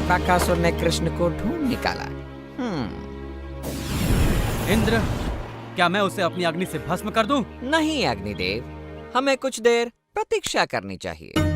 बकासुर ने कृष्ण को ढूंढ निकाला। इंद्र, क्या मैं उसे अपनी अग्नि से भस्म कर दूं? नहीं अग्निदेव, हमें कुछ देर प्रतीक्षा करनी चाहिए।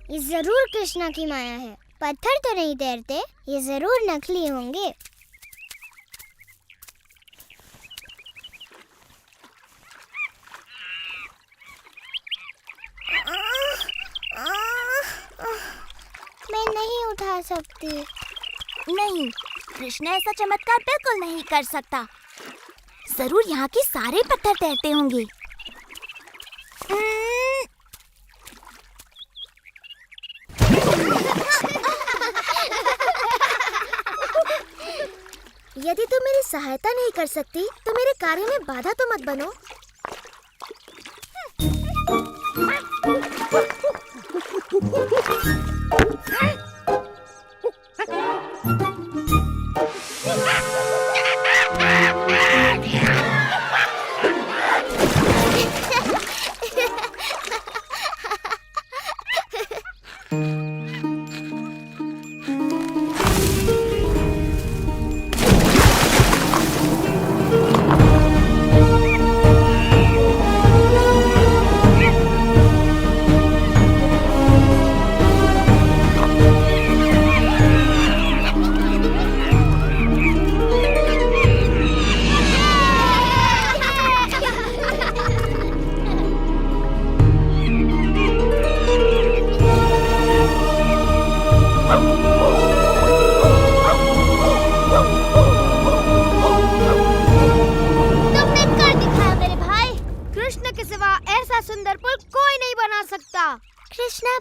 ये जरूर कृष्णा की माया है। पत्थर तो नहीं तैरते, ये जरूर नकली होंगे। मैं नहीं उठा सकती। नहीं, कृष्ण ऐसा चमत्कार बिल्कुल नहीं कर सकता। जरूर यहाँ के सारे पत्थर तैरते होंगे। यदि तुम मेरी सहायता नहीं कर सकती तो मेरे कार्य में बाधा तो मत बनो।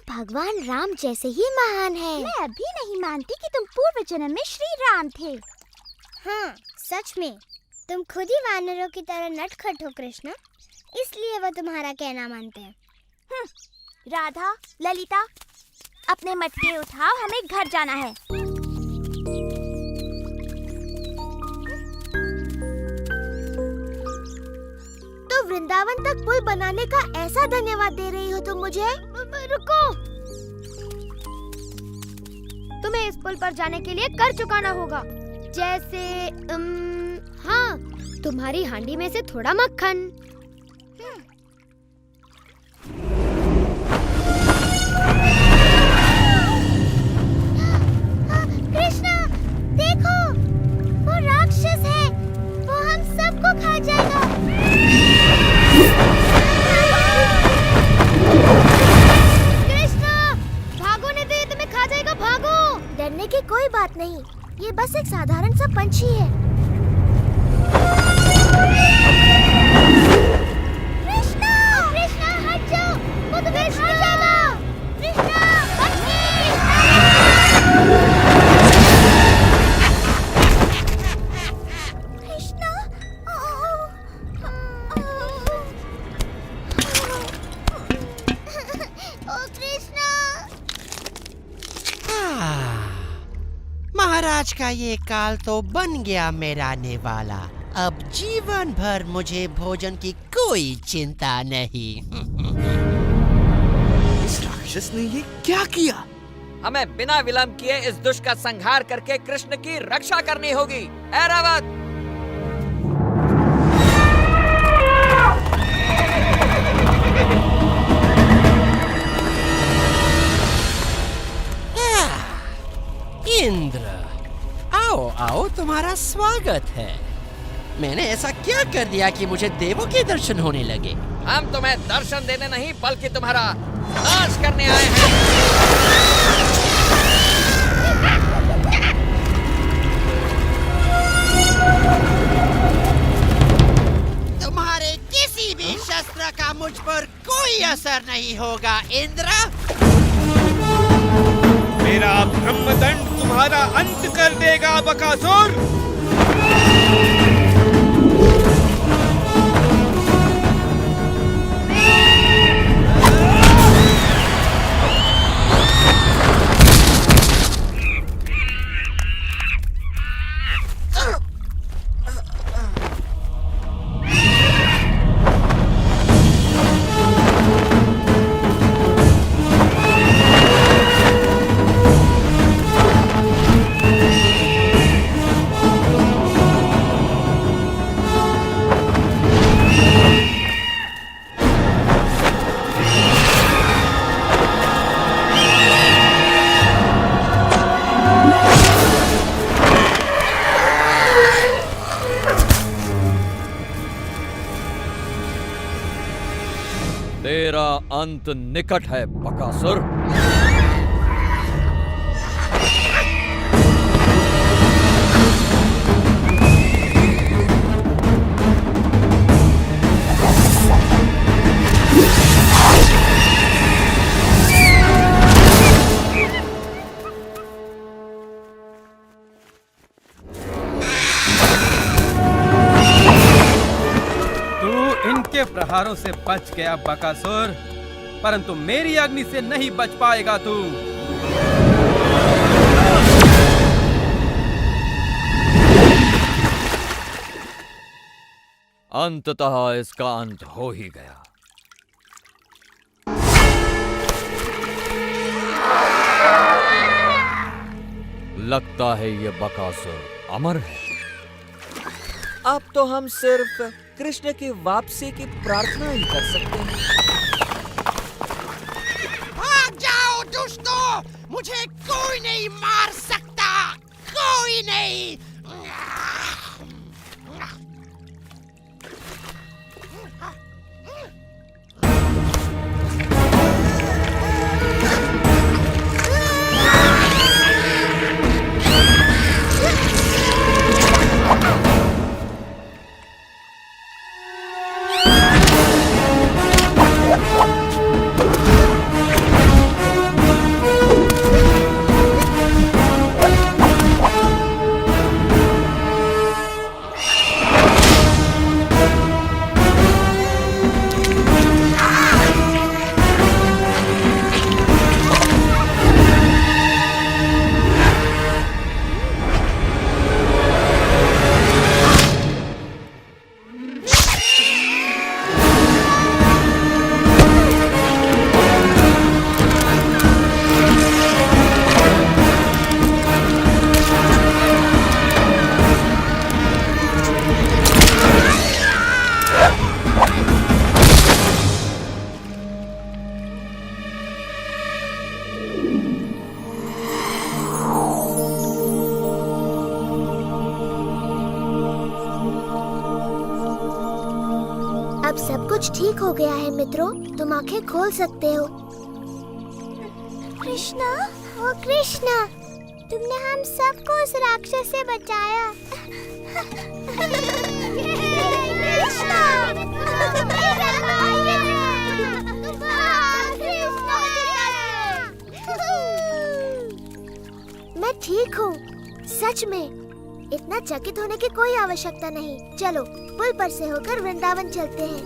भगवान राम जैसे ही महान है। मैं अभी नहीं मानती कि तुम पूर्व जन्म में श्री राम थे। हाँ, सच में तुम खुद ही वानरों की तरह नटखट हो कृष्ण, इसलिए वो तुम्हारा कहना मानते हैं। राधा, ललिता, अपने मटके उठाओ, हमें घर जाना है। तो वृंदावन तक पुल बनाने का ऐसा धन्यवाद दे रही हो तुम मुझे? रुको, तुम्हें इस पुल पर जाने के लिए कर चुकाना होगा। जैसे हाँ, तुम्हारी हांडी में से थोड़ा मक्खन। कृष्णा, देखो, वो राक्षस है, वो हम सबको खा जाएगा। कृष्णा, भागो नहीं तो ये तुम्हें खा जाएगा, भागो। डरने की कोई बात नहीं, ये बस एक साधारण सा पंछी है। कृष्णा, कृष्णा हट जाओ, वो तुम्हें खा जाएगा। कृष्णा, कृष्णा, ओ कृष्णा। महाराज का ये काल तो बन गया मेरा नेवाला। अब जीवन भर मुझे भोजन की कोई चिंता नहीं। इस राक्षस ने ये क्या किया? हमें बिना विलंब किए इस दुष्ट का संहार करके कृष्ण की रक्षा करनी होगी। ऐरावत! इंद्र, आओ आओ, तुम्हारा स्वागत है। मैंने ऐसा क्या कर दिया कि मुझे देवों के दर्शन होने लगे? हम तुम्हें दर्शन देने नहीं बल्कि तुम्हारा नाश करने आए हैं। तुम्हारे किसी भी शस्त्र का मुझ पर कोई असर नहीं होगा इंद्र। मेरा ब्रह्मदंड तुम्हारा अंत कर देगा बकासुर। तेरा अंत निकट है बकासुर। इनके प्रहारों से बच गया बकासुर, परंतु मेरी अग्नि से नहीं बच पाएगा तू। अंततः इसका अंत हो ही गया। लगता है ये बकासुर अमर है। अब तो हम सिर्फ कृष्ण की वापसी की प्रार्थना ही कर सकते हैं। भाग जाओ दुष्टों, मुझे कोई नहीं मार सकता, कोई नहीं। अब सब कुछ ठीक हो गया है मित्रों, तुम आंखें खोल सकते हो। कृष्णा, ओ कृष्णा, तुमने हम सबको उस राक्षस से बचाया। कृष्णा, मैं ठीक हूँ, सच में। इतना चकित होने की कोई आवश्यकता नहीं। चलो पुल पर से होकर वृंदावन चलते हैं।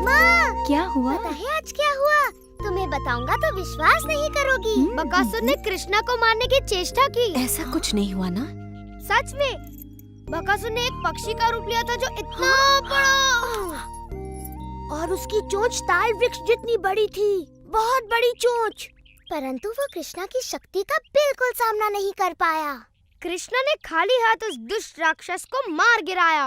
माँ, क्या हुआ? पता है आज क्या हुआ? तुम्हें बताऊंगा तो विश्वास नहीं करोगी। बकासुर ने कृष्णा को मारने की चेष्टा की। ऐसा कुछ नहीं हुआ ना? सच में बकासुर ने एक पक्षी का रूप लिया था जो इतना बड़ा, और उसकी चोंच ताल वृक्ष जितनी बड़ी थी, बहुत बड़ी चोंच। परंतु वो कृष्णा की शक्ति का बिल्कुल सामना नहीं कर पाया। कृष्णा ने खाली हाथ उस दुष्ट राक्षस को मार गिराया।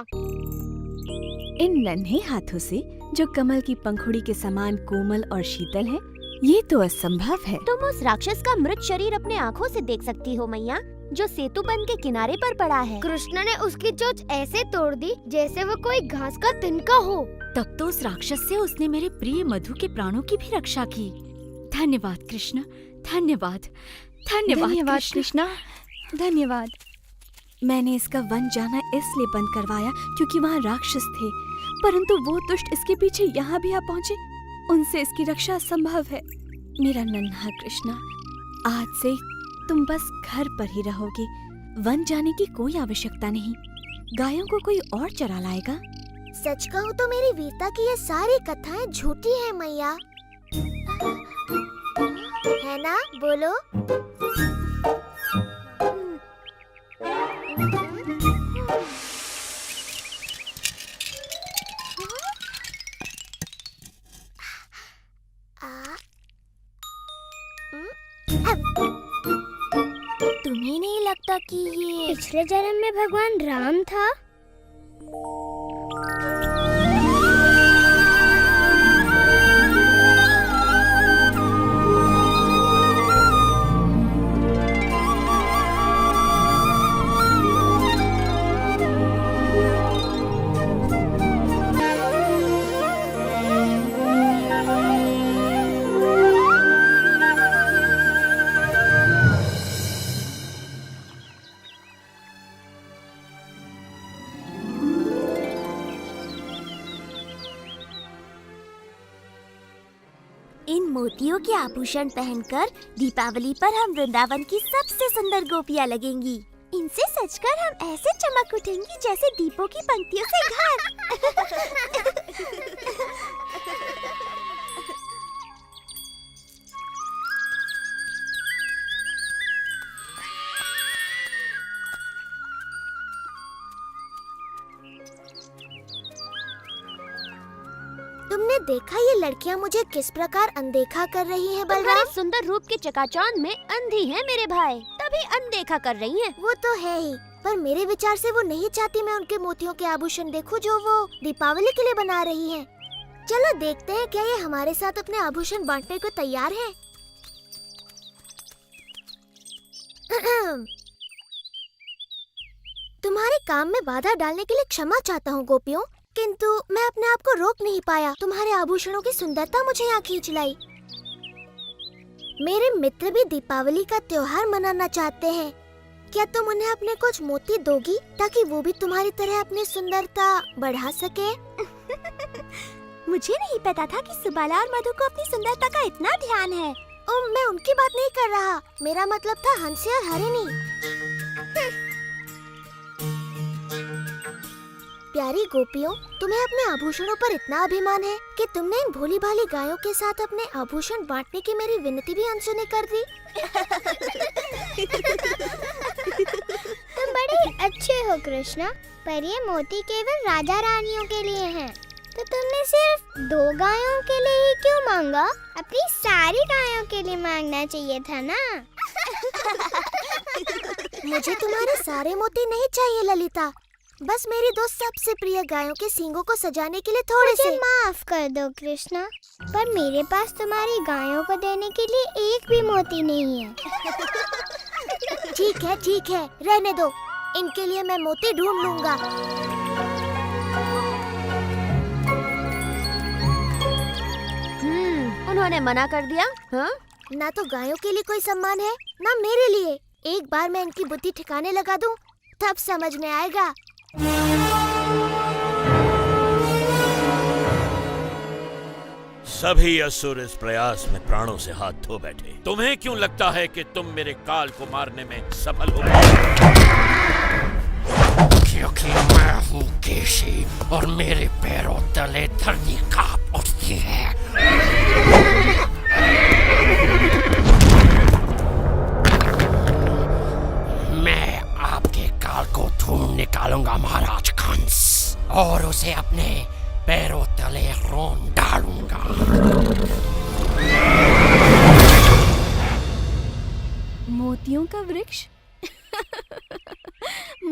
इन नन्हे हाथों से जो कमल की पंखुड़ी के समान कोमल और शीतल है, ये तो असंभव है। तुम उस राक्षस का मृत शरीर अपने आँखों से देख सकती हो मैया, जो सेतु बंध के किनारे पर पड़ा है। कृष्ण ने उसकी चोंच ऐसे तोड़ दी जैसे वो कोई घास का तिनका हो। तब तो उस राक्षस से उसने मेरे प्रिय मधु के प्राणों की भी रक्षा की। धन्यवाद कृष्ण, धन्यवाद, धन्यवाद कृष्णा, धन्यवाद। मैंने इसका वन जाना इसलिए बंद करवाया क्योंकि वहाँ राक्षस थे, परंतु वो दुष्ट इसके पीछे यहाँ भी आ पहुँचे। उनसे इसकी रक्षा असंभव है। मेरा नन्हा कृष्णा, आज से तुम बस घर पर ही रहोगे। वन जाने की कोई आवश्यकता नहीं। गायों को कोई और चरा लाएगा। सच कहूँ तो मेरी वीरता की ये सारी कथाएं झूठी हैं मैया, है ना? बोलो। तुम्हें नहीं लगता कि ये पिछले जन्म में भगवान राम था? इन मोतियों के आभूषण पहनकर दीपावली पर हम वृंदावन की सबसे सुंदर गोपियाँ लगेंगी। इनसे सजकर हम ऐसे चमक उठेंगी जैसे दीपों की पंक्तियों से घर। तुमने देखा ये लड़कियां मुझे किस प्रकार अनदेखा कर रही हैं बलराम? तुम्हारे सुंदर रूप के चकाचौंध में अंधी है मेरे भाई, तभी अनदेखा कर रही हैं। वो तो है ही, पर मेरे विचार से वो नहीं चाहती मैं उनके मोतियों के आभूषण देखूं जो वो दीपावली के लिए बना रही हैं। चलो देखते हैं क्या ये हमारे साथ अपने आभूषण बांटने को तैयार है। तुम्हारे काम में बाधा डालने के लिए क्षमा चाहता हूँ गोपियों, किंतु मैं अपने आप को रोक नहीं पाया। तुम्हारे आभूषणों की सुंदरता मुझे यहाँ खींच लाई। मेरे मित्र भी दीपावली का त्योहार मनाना चाहते हैं। क्या तुम उन्हें अपने कुछ मोती दोगी ताकि वो भी तुम्हारी तरह अपनी सुंदरता बढ़ा सके? मुझे नहीं पता था कि सुबाला और मधु को अपनी सुंदरता का इतना ध्यान है। मैं उनकी बात नहीं कर रहा, मेरा मतलब था हंसी और हरिणी। प्यारी गोपियों, तुम्हें अपने आभूषणों पर इतना अभिमान है कि तुमने इन भोली भाली गायों के साथ अपने आभूषण बांटने की मेरी विनती भी अनसुनी कर दी। तुम बड़े अच्छे हो कृष्णा, पर ये मोती केवल राजा रानियों के लिए हैं। तो तुमने सिर्फ 2 गायों के लिए ही क्यों मांगा? अपनी सारी गायों के लिए मांगना चाहिए था ना। मुझे तुम्हारे सारे मोती नहीं चाहिए ललिता, बस मेरी 2 सबसे प्रिय गायों के सींगों को सजाने के लिए थोड़े से। माफ कर दो कृष्णा, पर मेरे पास तुम्हारी गायों को देने के लिए एक भी मोती नहीं है। ठीक है, रहने दो, इनके लिए मैं मोती ढूंढ लूंगा। उन्होंने मना कर दिया। हाँ? ना तो गायों के लिए कोई सम्मान है, ना मेरे लिए। एक बार मैं इनकी बुद्धि ठिकाने लगा दूं, तब समझ में आएगा। सभी असुर इस प्रयास में प्राणों से हाथ धो बैठे। तुम्हें क्यों लगता है कि तुम मेरे काल को मारने में सफल हो गए? क्योंकि मैं हूँ केशी और मेरे पैरों तले धरती कांप उठती है। मैं आपके काल को ढूंढ निकालूंगा महाराज कंस, और उसे अपने पैरों तले रोन डालूंगा। मोतियों का वृक्ष?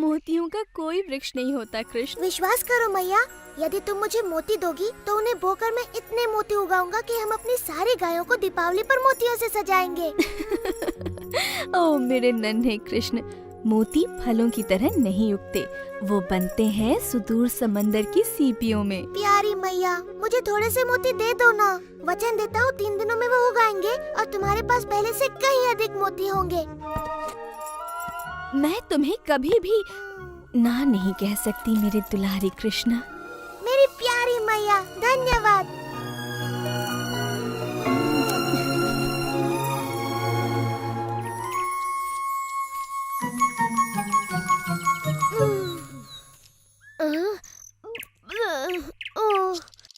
मोतियों का कोई वृक्ष नहीं होता कृष्ण। विश्वास करो मैया, यदि तुम मुझे मोती दोगी तो उन्हें बोकर मैं इतने मोती उगाऊंगा कि हम अपनी सारी गायों को दीपावली पर मोतियों से सजाएंगे। ओ मेरे नन्हे कृष्ण, मोती फलों की तरह नहीं उगते, वो बनते हैं सुदूर समंदर की सीपियों में। प्यारी मैया, मुझे थोड़े से मोती दे दो ना। वचन देता हूँ 3 दिनों में वो उगाएंगे और तुम्हारे पास पहले से कहीं अधिक मोती होंगे। मैं तुम्हें कभी भी ना नहीं कह सकती मेरे दुलारी कृष्णा। मेरी प्यारी मैया, धन्यवाद।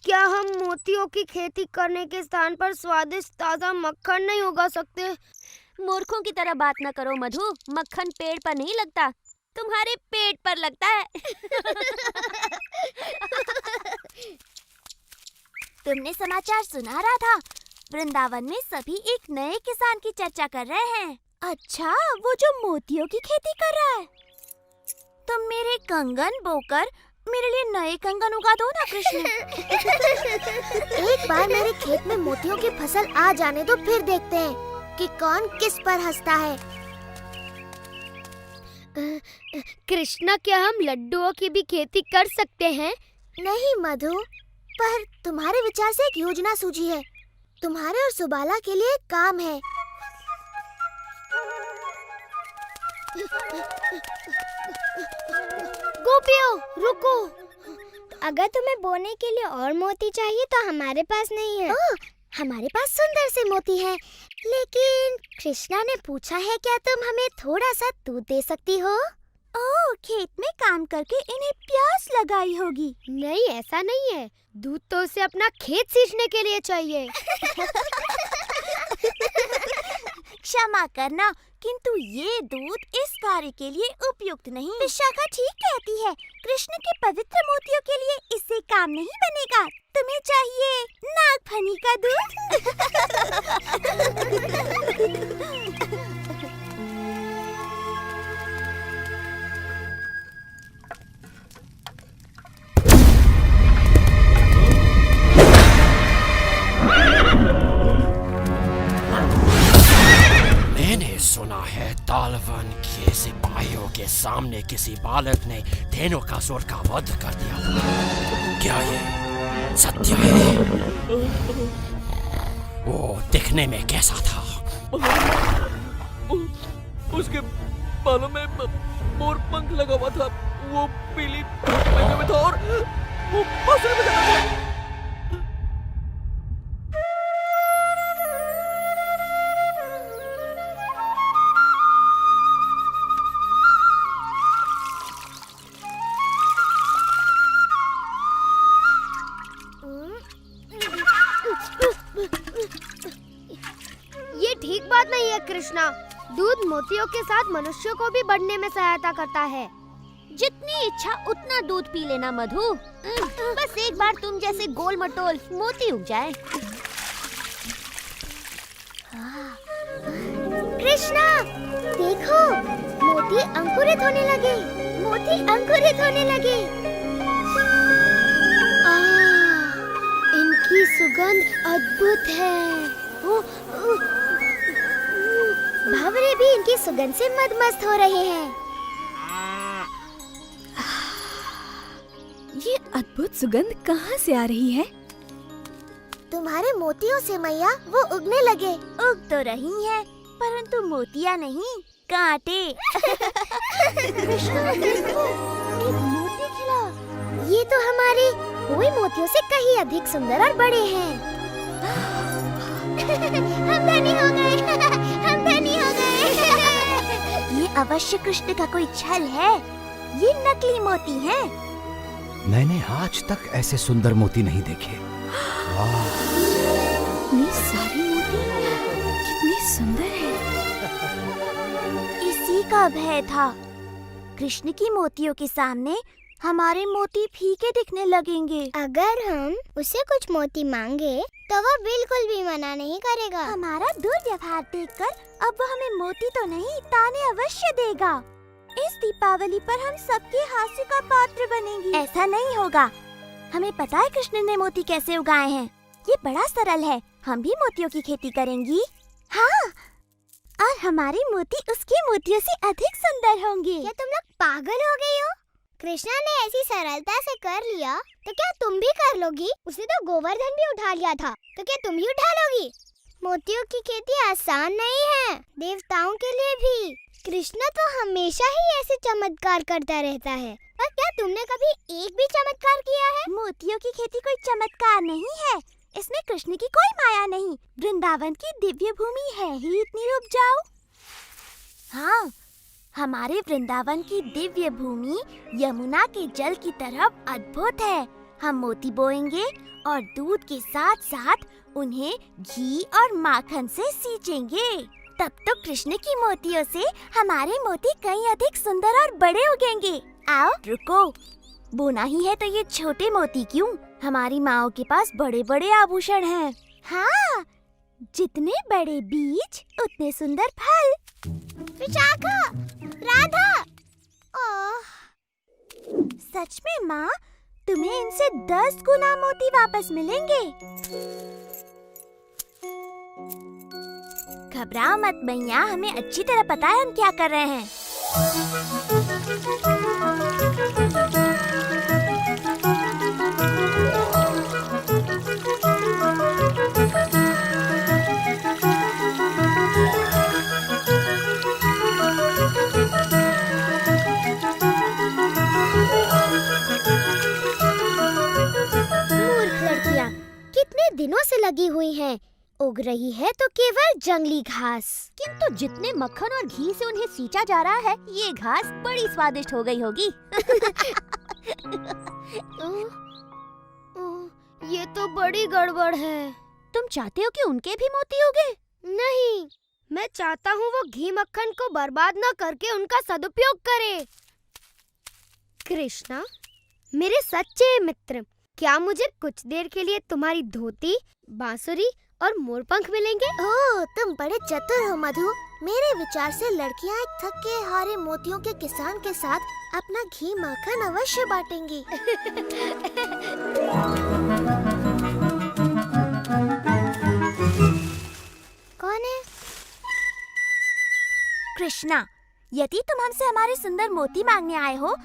क्या हम मोतियों की खेती करने के स्थान पर स्वादिष्ट ताजा मक्खन नहीं उगा सकते? मूर्खों की तरह बात न करो मधु, मक्खन पेड़ पर नहीं लगता, तुम्हारे पेट पर लगता है। तुमने समाचार सुना रहा था, वृंदावन में सभी एक नए किसान की चर्चा कर रहे हैं। अच्छा, वो जो मोतियों की खेती कर रहा है। तुम मेरे कंगन बोकर मेरे लिए नए कंगन उगा दो ना कृष्ण। एक बार मेरे खेत में मोतियों की फसल आ जाने दो, फिर देखते हैं कि कौन किस पर हंसता है। कृष्णा, क्या हम लड्डुओं की भी खेती कर सकते हैं? नहीं मधु, पर तुम्हारे विचार से एक योजना सूझी है। तुम्हारे और सुबाला के लिए एक काम है। गोपियों, रुको। अगर तुम्हें बोने के लिए और मोती चाहिए तो हमारे पास नहीं है। हमारे पास सुंदर से मोती हैं, लेकिन कृष्णा ने पूछा है क्या तुम हमें थोड़ा सा दूध दे सकती हो? ओह, खेत में काम करके इन्हें प्यास लगाई होगी। नहीं, ऐसा नहीं है। दूध तो उसे अपना खेत सींचने के लिए चाहिए। क्षमा करना, किंतु ये दूध इस कार्य के लिए उपयुक्त नहीं। विशाखा ठीक कहती है, कृष्ण के पवित्र मोतियों के लिए इससे काम नहीं बनेगा। तुम्हें चाहिए नागफनी का दूध। मैंने सुना है तालवन के सिपाहियों के सामने किसी बालक ने धेनुकासुर का वध कर दिया। क्या ये सत्य है? वो दिखने में कैसा था? उसके बालों में मोर पंख लगा हुआ था, वो पीली पहने में था और वो बांसुरी बजाता था। ये ठीक बात नहीं है कृष्णा। दूध मोतियों के साथ मनुष्यों को भी बढ़ने में सहायता करता है। जितनी इच्छा उतना दूध पी लेना मधु। बस एक बार तुम जैसे गोल मटोल मोती उग जाए। कृष्णा, देखो, मोती अंकुरित होने लगे। मोती अंकुरित होने लगे। इनकी सुगंध अद्भुत है। भंवरे भी इनकी सुगंध से मदमस्त हो रहे हैं। ये अद्भुत सुगंध कहाँ से आ रही है? तुम्हारे मोतियों से मैया, वो उगने लगे। उग तो रही हैं, परंतु मोतियाँ नहीं, कांटे। कृष्णा, देखो, एक मोती खिला। ये तो हमारे कोई मोतियों से कहीं अधिक सुंदर और बड़े हैं। हम धनी हो गए। हम धनी हो गए। ये अवश्य कृष्ण का कोई छल है। ये नकली मोती हैं। मैंने आज तक ऐसे सुंदर मोती नहीं देखे। इतनी सारी मोती, कितनी सुंदर है। इसी का भय था। कृष्ण की मोतियों के सामने हमारे मोती फीके दिखने लगेंगे। अगर हम उसे कुछ मोती मांगे तो वो बिल्कुल भी मना नहीं करेगा। हमारा दुर्व्यवहार देखकर अब वो हमें मोती तो नहीं, ताने अवश्य देगा। इस दीपावली पर हम सबके हास्य का पात्र बनेंगी। ऐसा नहीं होगा। हमें पता है कृष्ण ने मोती कैसे उगाए हैं। ये बड़ा सरल है। हम भी मोतियों की खेती करेंगी। हाँ, और हमारे मोती उसके मोतियों से अधिक सुंदर होंगे। क्या तुम लोग पागल हो गई हो? कृष्णा ने ऐसी सरलता से कर लिया तो क्या तुम भी कर लोगी? उसने तो गोवर्धन भी उठा लिया था, तो क्या तुम भी उठा लोगी? मोतियों की खेती आसान नहीं है, देवताओं के लिए भी। कृष्णा तो हमेशा ही ऐसे चमत्कार करता रहता है। और क्या तुमने कभी एक भी चमत्कार किया है? मोतियों की खेती कोई चमत्कार नहीं है। इसमें कृष्ण की कोई माया नहीं। वृंदावन की दिव्य भूमि है ही इतनी उपजाऊ। हाँ, हमारे वृंदावन की दिव्य भूमि यमुना के जल की तरफ अद्भुत है। हम मोती बोएंगे और दूध के साथ साथ उन्हें घी और माखन से सींचेंगे। तब तो कृष्ण की मोतियों से हमारे मोती कहीं अधिक सुंदर और बड़े उगेंगे। आओ, रुको। बोना ही है तो ये छोटे मोती क्यों? हमारी माओ के पास बड़े बड़े आभूषण हैं। हाँ, जितने बड़े बीज उतने सुंदर फल। विशाखा, राधा। ओह, सच में माँ, तुम्हें इनसे 10 गुना मोती वापस मिलेंगे। घबराओ मत मैया, हमें अच्छी तरह पता है हम क्या कर रहे हैं। मूर्ख लड़कियाँ, कितने दिनों से लगी हुई हैं। उग रही है तो केवल जंगली घास। किंतु जितने मक्खन और घी से उन्हें सींचा जा रहा है, ये घास बड़ी स्वादिष्ट हो गई होगी। ये तो बड़ी गड़बड़ है। तुम चाहते हो कि उनके भी मोती उगे? नहीं, मैं चाहता हूँ वो घी मक्खन को बर्बाद न करके उनका सदुपयोग करे। कृष्णा, मेरे सच्चे मित्र, क्या मुझे कुछ देर के लिए तुम्हारी धोती, बांसुरी और मोरपंख मिलेंगे? ओह, तुम बड़े चतुर हो मधु। मेरे विचार से लड़कियां एक थके हारे मोतियों के किसान के साथ अपना घी माखन अवश्य बांटेंगी। कौन है? कृष्णा, यदि तुम हमसे हमारे सुंदर मोती मांगने आए हो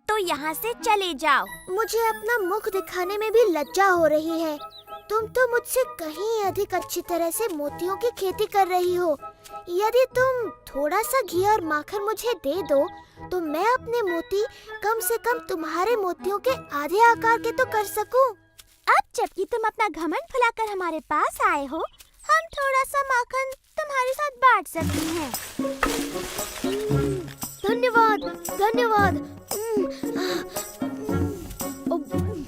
तो यहाँ से चले जाओ। मुझे अपना मुख दिखाने में भी लज्जा हो रही है। तुम तो मुझसे कहीं अधिक अच्छी तरह से मोतियों की खेती कर रही हो। यदि तुम थोड़ा सा घी और माखन मुझे दे दो तो मैं अपने मोती कम से कम तुम्हारे मोतियों के आधे आकार के तो कर सकूं। अब जबकि तुम अपना घमंड फुलाकर हमारे पास आए हो, हम थोड़ा सा माखन तुम्हारे साथ बांट सकती हैं। धन्यवाद, धन्यवाद।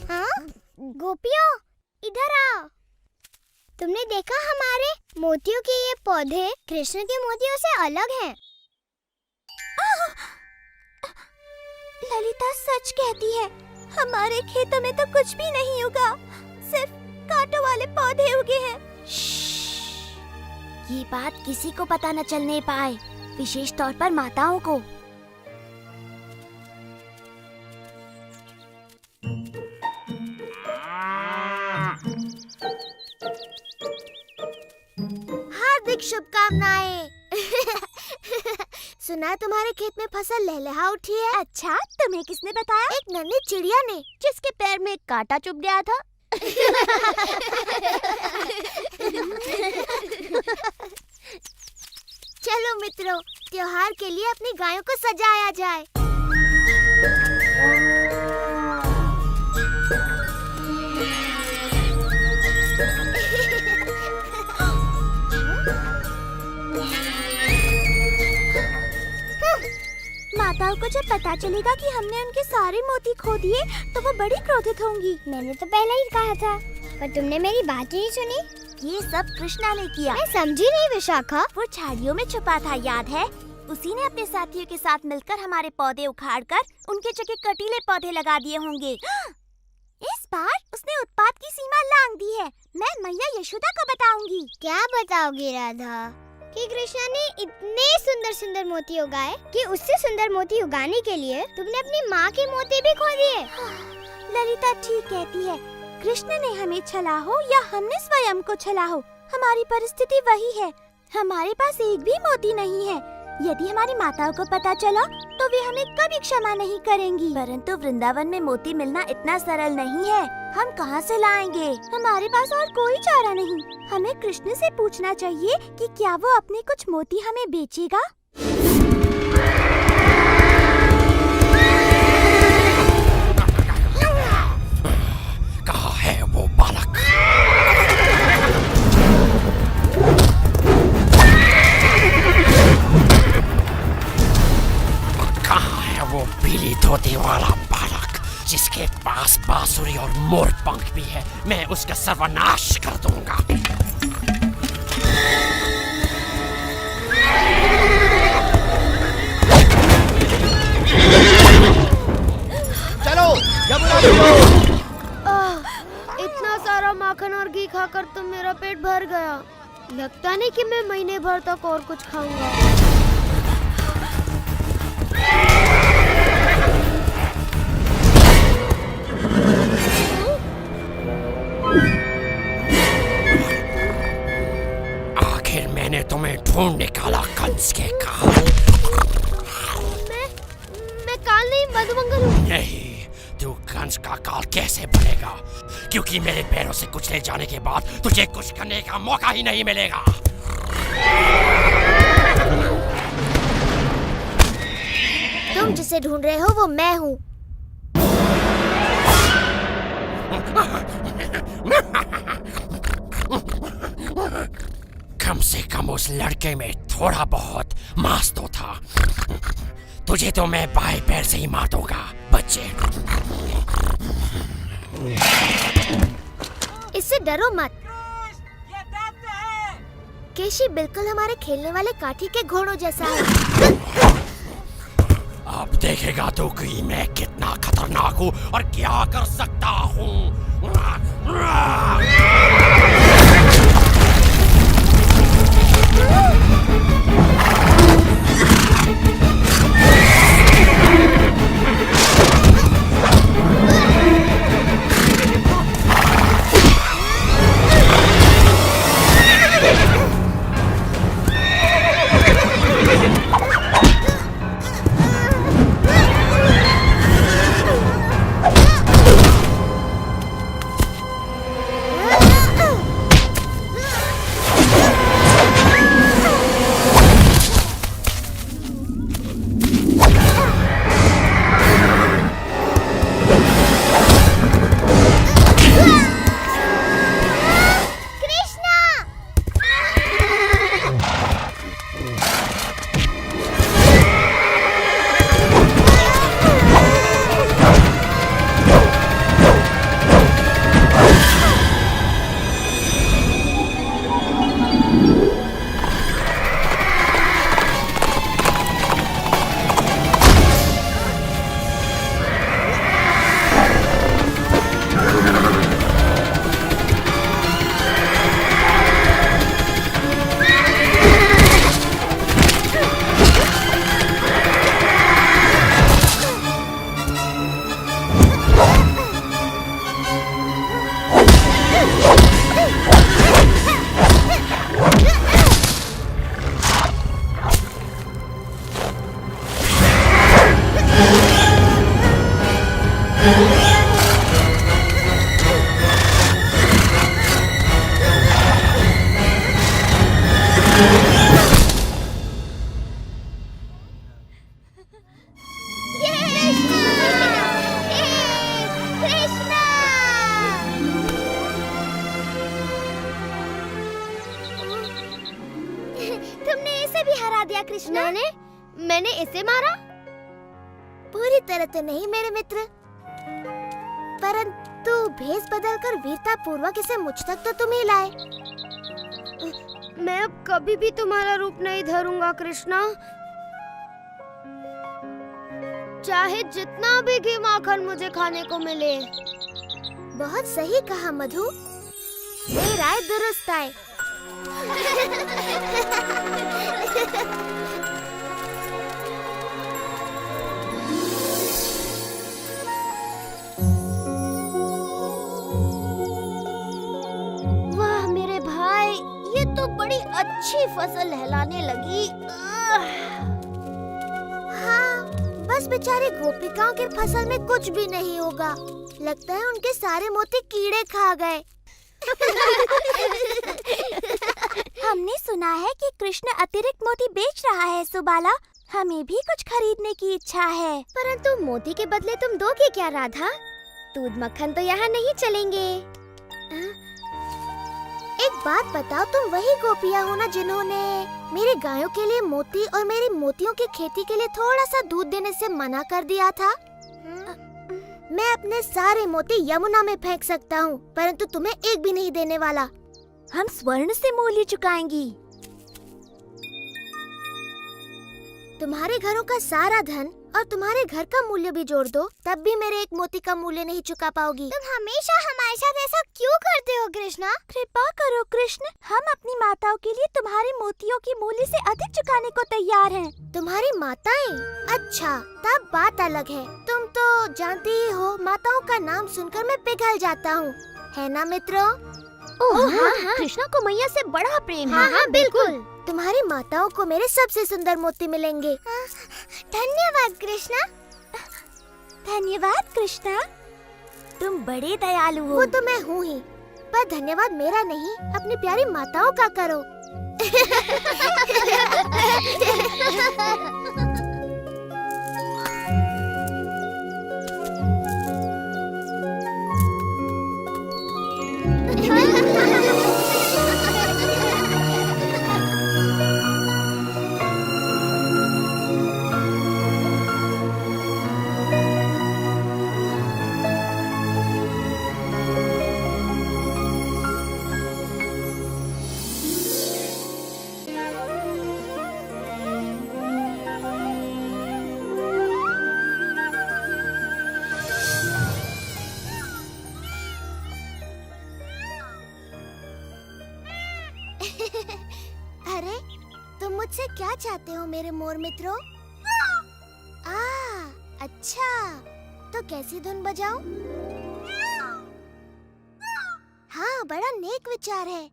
हाँ, गोपियों, इधर आओ। तुमने देखा हमारे मोतियों के ये पौधे कृष्ण के मोतियों से अलग हैं। ललिता सच कहती है, हमारे खेतों में तो कुछ भी नहीं उगा, सिर्फ कांटों वाले पौधे उगे हैं। ये बात किसी को पता न चलने पाए, विशेष तौर पर माताओं को। हार्दिक शुभकामनाएं। सुना तुम्हारे खेत में फसल लहलहा उठी है। अच्छा, तुम्हें किसने बताया? एक नन्ही चिड़िया ने, जिसके पैर में एक कांटा चुभ गया था। चलो मित्रों, त्योहार के लिए अपनी गायों को सजाया जाए। माताओं को जब पता चलेगा कि हमने उनके सारे मोती खो दिए तो वो बड़ी क्रोधित होंगी। मैंने तो पहले ही कहा था, पर तुमने मेरी बात ही नहीं सुनी। ये सब कृष्णा ने किया। मैं समझी नहीं विशाखा। वो झाड़ियों में छुपा था, याद है? उसी ने अपने साथियों के साथ मिलकर हमारे पौधे उखाड़कर उनके जगह कटीले पौधे लगा दिए होंगे। इस बार उसने उत्पात की सीमा लांघ दी है। मैं मैया यशोदा को बताऊंगी। क्या बताओगी राधा? कि कृष्णा ने इतने सुंदर सुंदर मोती उगाए कि उससे सुंदर मोती उगाने के लिए तुमने अपनी माँ के मोती भी खो दिए। ललिता ठीक कहती है। कृष्ण ने हमें छला हो या हमने स्वयं को छला हो, हमारी परिस्थिति वही है। हमारे पास एक भी मोती नहीं है। यदि हमारी माताओं को पता चला तो वे हमें कभी क्षमा नहीं करेंगी। परंतु वृंदावन में मोती मिलना इतना सरल नहीं है। हम कहाँ से लाएंगे? हमारे पास और कोई चारा नहीं। हमें कृष्ण से पूछना चाहिए कि क्या वो अपने कुछ मोती हमें बेचेगा। कहाँ है वो बालक? कहाँ है वो पीली धोती वाला बालक जिसके पास बांसुरी और मोर पंख भी है? मैं उसका सर्वनाश कर दूंगा। चलो यमुना चलो। इतना सारा माखन और घी खाकर तो मेरा पेट भर गया। लगता नहीं कि मैं महीने भर तक और कुछ खाऊंगा। आखिर मैंने तुम्हें ढूंढ निकाला कंस के काल। मैं काल नहीं मधुमंगल हूँ। नहीं, तू कंस का काल कैसे बनेगा? क्योंकि मेरे पैरों से कुचले जाने के बाद तुझे कुछ करने का मौका ही नहीं मिलेगा। तुम जिसे ढूंढ रहे हो वो मैं हूँ। कम से कम उस लड़के में थोड़ा बहुत मांस तो था। तुझे तो मैं बाएं पैर से ही मार दूंगा बच्चे। इससे डरो मत। केशी बिल्कुल हमारे खेलने वाले काठी के घोड़ों जैसा है। अब देखेगा तो कि मैं कितना खतरनाक हूँ और क्या कर सकता हूँ। कृष्णा। मैंने इसे मारा? पूरी तरह तो नहीं मेरे मित्र, परंतु भेष बदलकर वीरता पूर्वक इसे मुझ तक तो तुम ही लाए। मैं अब कभी भी तुम्हारा रूप नहीं धरूंगा कृष्णा, चाहे जितना भी घी माखन मुझे खाने को मिले। बहुत सही कहा मधु, ये राय दुरुस्त है। तो बड़ी अच्छी फसल लहलाने लगी। हाँ, बस बेचारी गोपिकाओं के फसल में कुछ भी नहीं होगा। लगता है उनके सारे मोती कीड़े खा गए। हमने सुना है कि कृष्ण अतिरिक्त मोती बेच रहा है सुबाला। हमें भी कुछ खरीदने की इच्छा है। परंतु मोती के बदले तुम दोगे क्या राधा? दूध मक्खन तो यहाँ नहीं चलेंगे। एक बात बताओ, तुम वही गोपियाँ हो ना जिन्होंने मेरी गायों के लिए मोती और मेरी मोतियों की खेती के लिए थोड़ा सा दूध देने से मना कर दिया था? मैं अपने सारे मोती यमुना में फेंक सकता हूँ, परंतु तुम्हें एक भी नहीं देने वाला। हम स्वर्ण से मूल्य चुकाएंगी। तुम्हारे घरों का सारा धन और तुम्हारे घर का मूल्य भी जोड़ दो, तब भी मेरे एक मोती का मूल्य नहीं चुका पाओगी। तुम हमेशा हमारे साथ ऐसा क्यों करते हो कृष्णा? कृपा करो कृष्ण, हम अपनी माताओं के लिए तुम्हारे मोतियों के मूल्य से अधिक चुकाने को तैयार हैं। तुम्हारी माताएं? अच्छा, तब बात अलग है। तुम तो जानती ही हो, माताओं का नाम सुनकर मैं पिघल जाता हूँ, है ना मित्रों? हाँ, कृष्णा को मैया से बड़ा प्रेम है। हाँ, बिल्कुल। तुम्हारी माताओं को मेरे सबसे सुंदर मोती मिलेंगे। धन्यवाद कृष्णा। धन्यवाद कृष्णा, तुम बड़े दयालु हो। वो तो मैं हूँ ही, पर धन्यवाद मेरा नहीं, अपनी प्यारी माताओं का करो। अरे, तुम मुझसे क्या चाहते हो मेरे मोर मित्रों? अच्छा, तो कैसी धुन बजाऊं? हाँ, बड़ा नेक विचार है।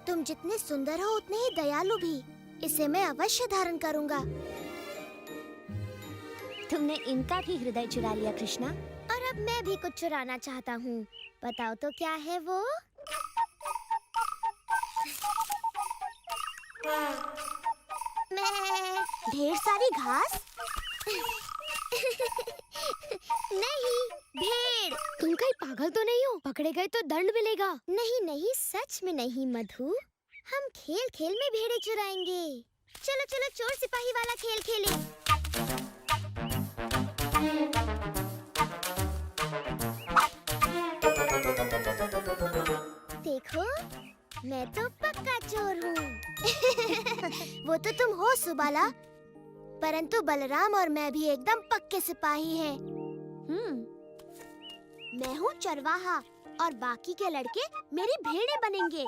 तुम जितने सुंदर हो उतने ही दयालु भी। इसे मैं अवश्य धारण करूंगा। तुमने इनका भी हृदय चुरा लिया कृष्णा। और अब मैं भी कुछ चुराना चाहता हूँ। बताओ तो क्या है वो? मैं ढेर सारी घास? नहीं, भेड़। तुम कहीं पागल तो नहीं हो? पकड़े गए तो दंड मिलेगा। नहीं नहीं, सच में नहीं मधु। हम खेल खेल में भेड़े चुराएंगे। चलो चलो, चोर सिपाही वाला खेल खेलें। देखो, मैं तो पक्का चोर हूँ। वो तो तुम हो सुबाला, परंतु बलराम और मैं भी एकदम पक्के सिपाही हैं। मैं हूँ चरवाहा और बाकी के लड़के मेरी भेड़ें बनेंगे।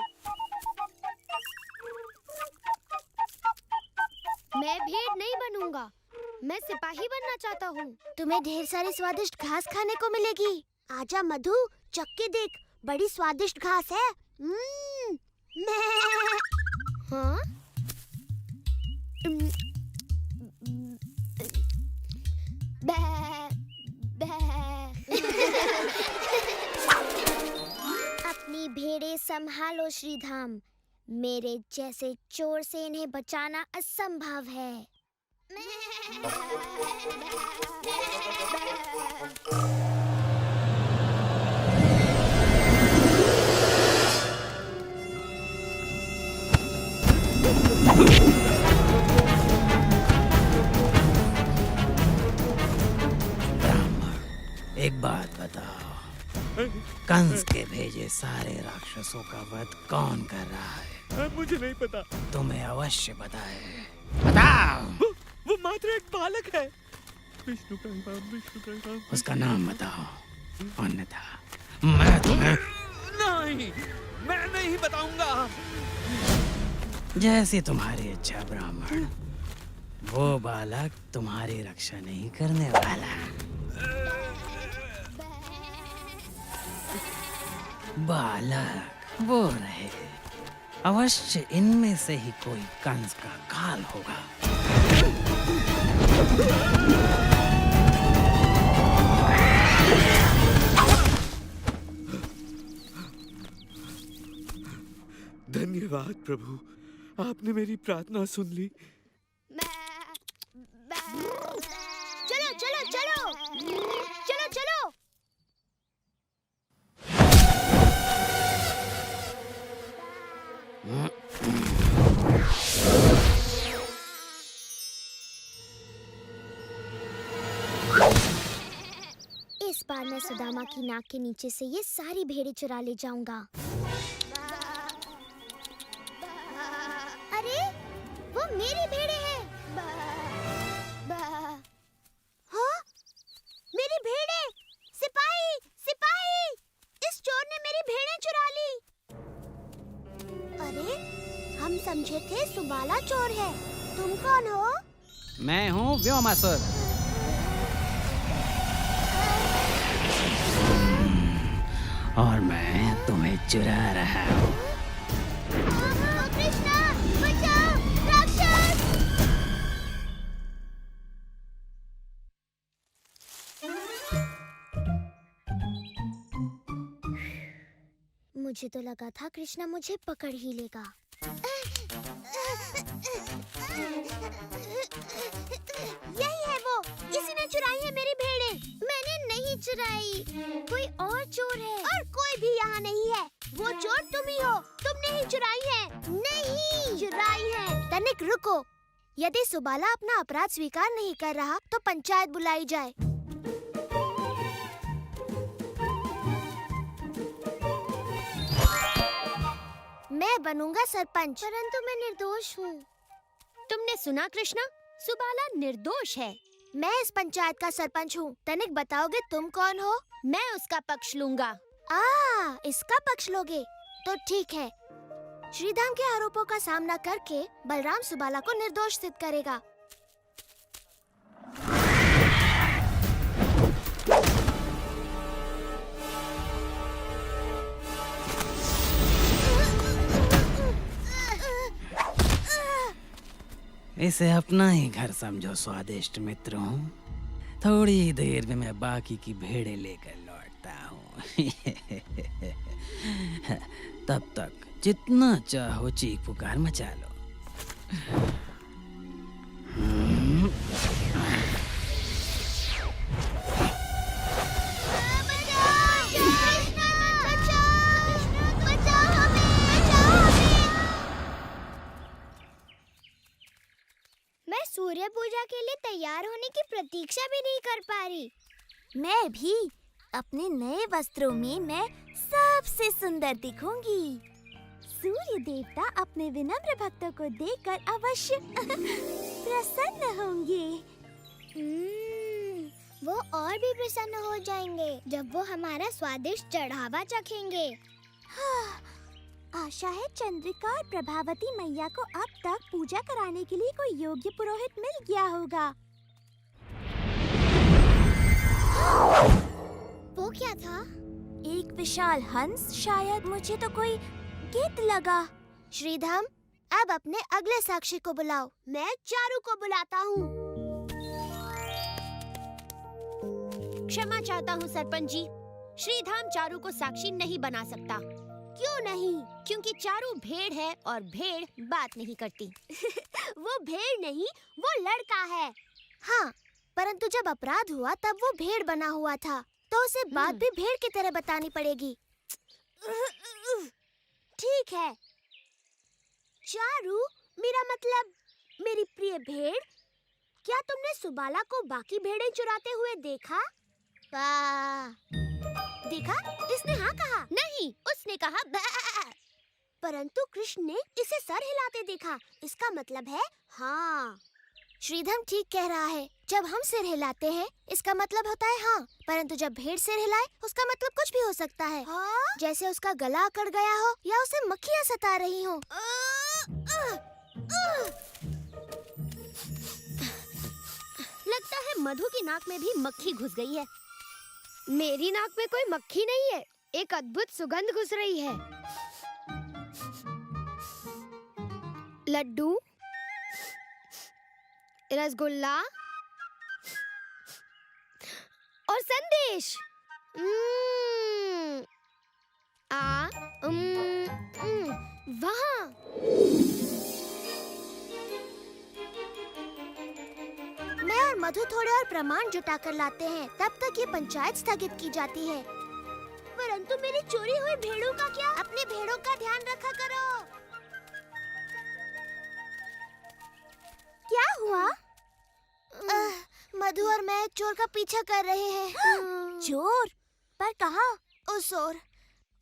मैं भेड़ नहीं बनूंगा, मैं सिपाही बनना चाहता हूँ। तुम्हें ढेर सारी स्वादिष्ट घास खाने को मिलेगी। आजा मधु, चख के देख, बड़ी स्वादिष्ट घास है। हाँ? अपनी भेड़ें संभालो श्रीधाम। मेरे जैसे चोर से इन्हें बचाना असंभव है। एक बात बताओ, कंस के भेजे सारे राक्षसों का वध कौन कर रहा है? मुझे नहीं पता। तुम्हें अवश्य पता है। बताओ। वो है। विष्णु प्रणाम, विष्णु प्रणाम। उसका नाम बताओ, अन्यथा मैं तुम्हें। नहीं, मैं नहीं बताऊंगा। जैसी तुम्हारी इच्छा ब्राह्मण। वो बालक तुम्हारी रक्षा नहीं करने वाला। बालक वो रहे, अवश्य इनमें से ही कोई कंस का काल होगा। धन्यवाद प्रभु, आपने मेरी प्रार्थना सुन ली। चलो चलो चलो चलो चलो। इस बार मैं सुदामा की नाक के नीचे से ये सारी भेड़ें चुरा ले जाऊंगा। अरे वो मेरी भेड़ें हैं। हाँ, मेरी भेड़ें! सिपाही, सिपाही! इस चोर ने मेरी भेड़ें चुरा ली। अरे हम समझे थे सुबाला चोर है। तुम कौन हो? मैं हूँ व्योमासुर। और मैं तुम्हें चुरा रहा हूँ। कृष्णा, बचाओ! राक्षस! मुझे तो लगा था कृष्णा मुझे पकड़ ही लेगा। यही है वो, इसी ने चुराई है मेरी भेड़ें। मैंने नहीं चुराई, कोई और चोर है। और कोई भी यहाँ नहीं है, वो चोर तुम ही हो। तुमने ही चुराई है। नहीं, चुराई है। तनिक रुको, यदि सुबाला अपना अपराध स्वीकार नहीं कर रहा तो पंचायत बुलाई जाए। मैं बनूंगा सरपंच, परंतु मैं निर्दोष हूँ। तुमने सुना कृष्णा, सुबाला निर्दोष है। मैं इस पंचायत का सरपंच हूँ। तनिक बताओगे तुम कौन हो? मैं उसका पक्ष लूंगा। इसका पक्ष लोगे तो ठीक है। श्रीधाम के आरोपों का सामना करके बलराम सुबाला को निर्दोष सिद्ध करेगा। इसे अपना ही घर समझो स्वादिष्ट मित्रों। थोड़ी देर में मैं बाकी की भेड़ें लेकर लौटता हूँ। तब तक जितना चाहो चीख पुकार मचा लो। मैं सूर्य पूजा के लिए तैयार होने की प्रतीक्षा भी नहीं कर पा रही। मैं भी अपने नए वस्त्रों में मैं सबसे सुंदर दिखूंगी। सूर्य देवता अपने विनम्र भक्तों को देखकर अवश्य प्रसन्न होंगे। वो और भी प्रसन्न हो जाएंगे जब वो हमारा स्वादिष्ट चढ़ावा चखेंगे। आशा है चंद्रिका और प्रभावती मैया को अब तक पूजा कराने के लिए कोई योग्य पुरोहित मिल गया होगा। वो क्या था? एक विशाल हंस, शायद। मुझे तो कोई गीत लगा। श्रीधाम, अब अपने अगले साक्षी को बुलाओ। मैं चारू को बुलाता हूँ। क्षमा चाहता हूँ सरपंच जी, श्रीधाम चारू को साक्षी नहीं बना सकता। क्यों नहीं? क्योंकि चारू भेड़ है और भेड़ बात नहीं करती। वो भेड़ नहीं, वो लड़का है। हाँ, परंतु जब अपराध हुआ तब वो भेड़ बना हुआ था, तो उसे बात भी भेड़ की तरह बतानी पड़ेगी। ठीक है चारू, मेरा मतलब मेरी प्रिय भेड़, क्या तुमने सुबाला को बाकी भेड़ें चुराते हुए देखा? देखा? इसने हाँ कहा। नहीं, उसने कहा बा। परंतु कृष्ण ने इसे सर हिलाते देखा, इसका मतलब है हाँ। श्रीधम ठीक कह रहा है, जब हम सिर हिलाते हैं इसका मतलब होता है हाँ, परंतु जब भेड़ सिर हिलाए उसका मतलब कुछ भी हो सकता है। हाँ? जैसे उसका गला अकड़ गया हो या उसे मक्खियाँ सता रही हो। लगता है मधु की नाक में भी मक्खी घुस गई है। मेरी नाक में कोई मक्खी नहीं है, एक अद्भुत सुगंध घुस रही है। लड्डू, रसगुल्ला और संदेश। वहाँ मैं और मधु थोड़े और प्रमाण जुटाकर लाते हैं, तब तक ये पंचायत स्थगित की जाती है। परंतु मेरी चोरी हुई भेड़ों का क्या? अपने भेड़ों का ध्यान रखा करो। क्या हुआ? मधु और मैं एक चोर का पीछा कर रहे हैं। चोर? पर कहाँ? उस ओर।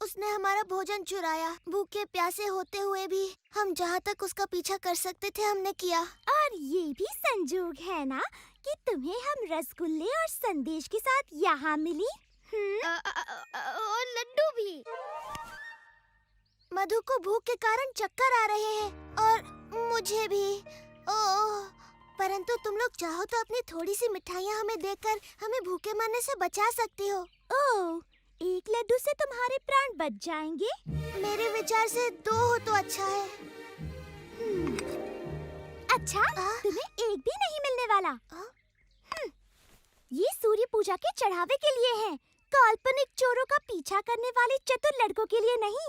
उसने हमारा भोजन चुराया। भूखे प्यासे होते हुए भी हम जहाँ तक उसका पीछा कर सकते थे हमने किया। और ये भी संजोग है ना कि तुम्हें हम रसगुल्ले और संदेश के साथ यहाँ मिली। और लड्डू भी। मधु को भूख के कारण चक्कर आ रहे हैं और मुझे भी। ओह, परंतु तुम लोग चाहो तो अपनी थोड़ी सी मिठाइयाँ हमें देकर हमें भूखे मरने से बचा सकती हो। ओह, एक लड्डू से तुम्हारे प्राण बच जाएंगे। मेरे विचार से 2 हो तो अच्छा है। अच्छा, तुम्हें एक भी नहीं मिलने वाला। ये सूर्य पूजा के चढ़ावे के लिए है, काल्पनिक चोरों का पीछा करने वाले चतुर लड़कों के लिए नहीं।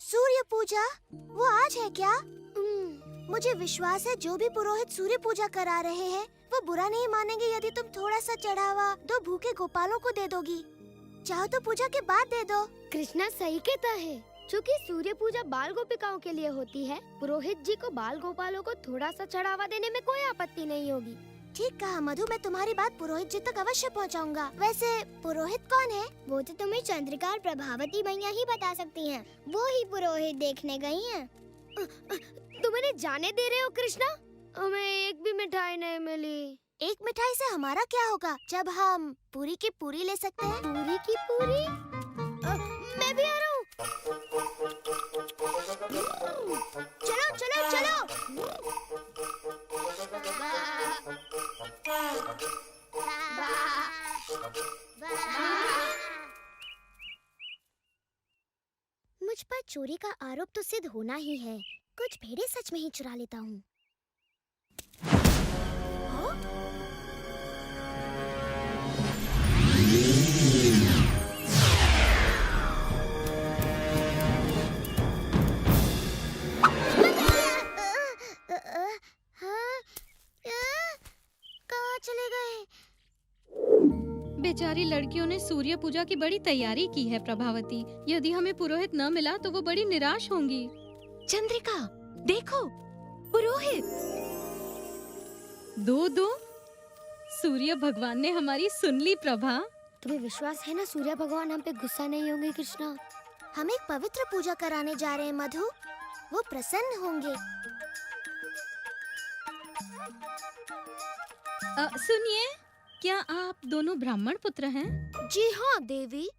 सूर्य पूजा? वो आज है क्या? मुझे विश्वास है जो भी पुरोहित सूर्य पूजा करा रहे हैं वो बुरा नहीं मानेंगे यदि तुम थोड़ा सा चढ़ावा 2 भूखे गोपालों को दे दोगी। चाहो तो पूजा के बाद दे दो। कृष्णा सही कहता है, क्योंकि सूर्य पूजा बाल गोपिकाओं के लिए होती है। पुरोहित जी को बाल गोपालों को थोड़ा सा चढ़ावा देने में कोई आपत्ति नहीं होगी। ठीक कहा मधु, मैं तुम्हारी बात पुरोहित जी तक अवश्य पहुंचाऊंगा। वैसे पुरोहित कौन है? वो तो तुम्हें चंद्रिका और प्रभावती मैया ही बता सकती हैं। वो ही पुरोहित देखने गई हैं। तुम इन्हें जाने दे रहे हो कृष्णा? हमें एक भी मिठाई नहीं मिली। एक मिठाई से हमारा क्या होगा जब हम पूरी की पूरी ले सकते हैं। पूरी की पूरी? मैं भी आ रहा हूँ। चलो चलो चलो। मुझ पर चोरी का आरोप तो सिद्ध होना ही है। कुछ भेड़ें सच में ही चुरा लेता हूँ। कहाँ चले गए? बेचारी लड़कियों ने सूर्य पूजा की बड़ी तैयारी की है प्रभावती। यदि हमें पुरोहित न मिला तो वो बड़ी निराश होंगी। चंद्रिका, देखो, पुरोहित। दो सूर्य भगवान ने हमारी सुन ली प्रभा। तुम्हें विश्वास है ना सूर्य भगवान हम पे गुस्सा नहीं होंगे कृष्णा? हम एक पवित्र पूजा कराने जा रहे हैं मधु, वो प्रसन्न होंगे। सुनिए, क्या आप दोनों ब्राह्मण पुत्र हैं? जी हाँ देवी।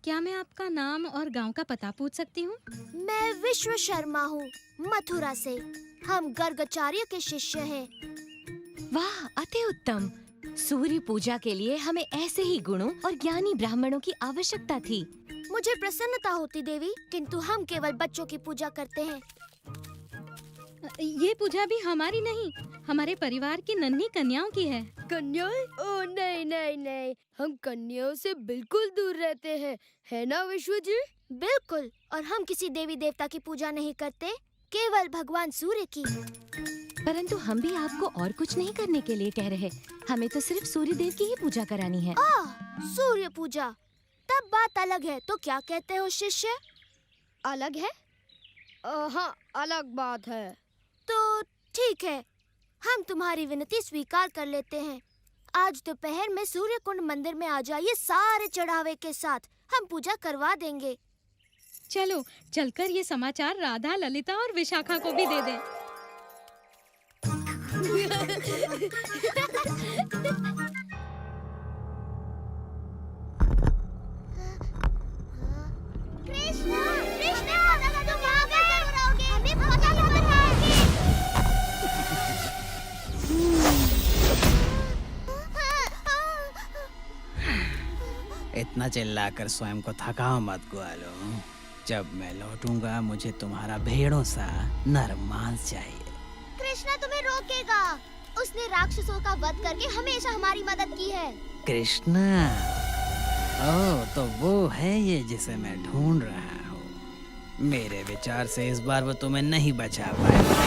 क्या मैं आपका नाम और गांव का पता पूछ सकती हूँ? मैं विश्व शर्मा हूँ, मथुरा से। हम गर्गाचार्य के शिष्य हैं। वाह, अति उत्तम। सूर्य पूजा के लिए हमें ऐसे ही गुणों और ज्ञानी ब्राह्मणों की आवश्यकता थी। मुझे प्रसन्नता होती देवी, किंतु हम केवल बच्चों की पूजा करते हैं। ये पूजा भी हमारी नहीं, हमारे परिवार की नन्ही कन्याओं की है। कन्याएं? ओह नहीं नहीं नहीं, हम कन्याओं से बिल्कुल दूर रहते हैं, है ना विश्व जी? बिल्कुल। और हम किसी देवी देवता की पूजा नहीं करते, केवल भगवान सूर्य की। परंतु हम भी आपको और कुछ नहीं करने के लिए कह रहे, हमें तो सिर्फ सूर्य देव की ही पूजा करानी है। सूर्य पूजा? तब बात अलग है। तो क्या कहते हो शिष्य? अलग है? हाँ, अलग बात है। तो ठीक है, हम तुम्हारी विनती स्वीकार कर लेते हैं। आज दोपहर में सूर्य कुंड मंदिर में आ जाइए सारे चढ़ावे के साथ, हम पूजा करवा देंगे। चलो चलकर ये समाचार राधा, ललिता और विशाखा को भी दे दें। कृष्णा, कृष्णा, तुम यहाँ क्या कर रहोगे? हमें पता खबर है। इतना चिल्लाकर स्वयं को थकाओ मत ग्वालो। जब मैं लौटूंगा मुझे तुम्हारा भेड़ों सा नरम मांस चाहिए। कृष्णा तुम्हें रोकेगा। उसने राक्षसों का वध करके हमेशा हमारी मदद की है। कृष्णा, ओह तो वो है ये जिसे मैं ढूंढ रहा हूँ। मेरे विचार से इस बार वो तुम्हें नहीं बचा पाएगा।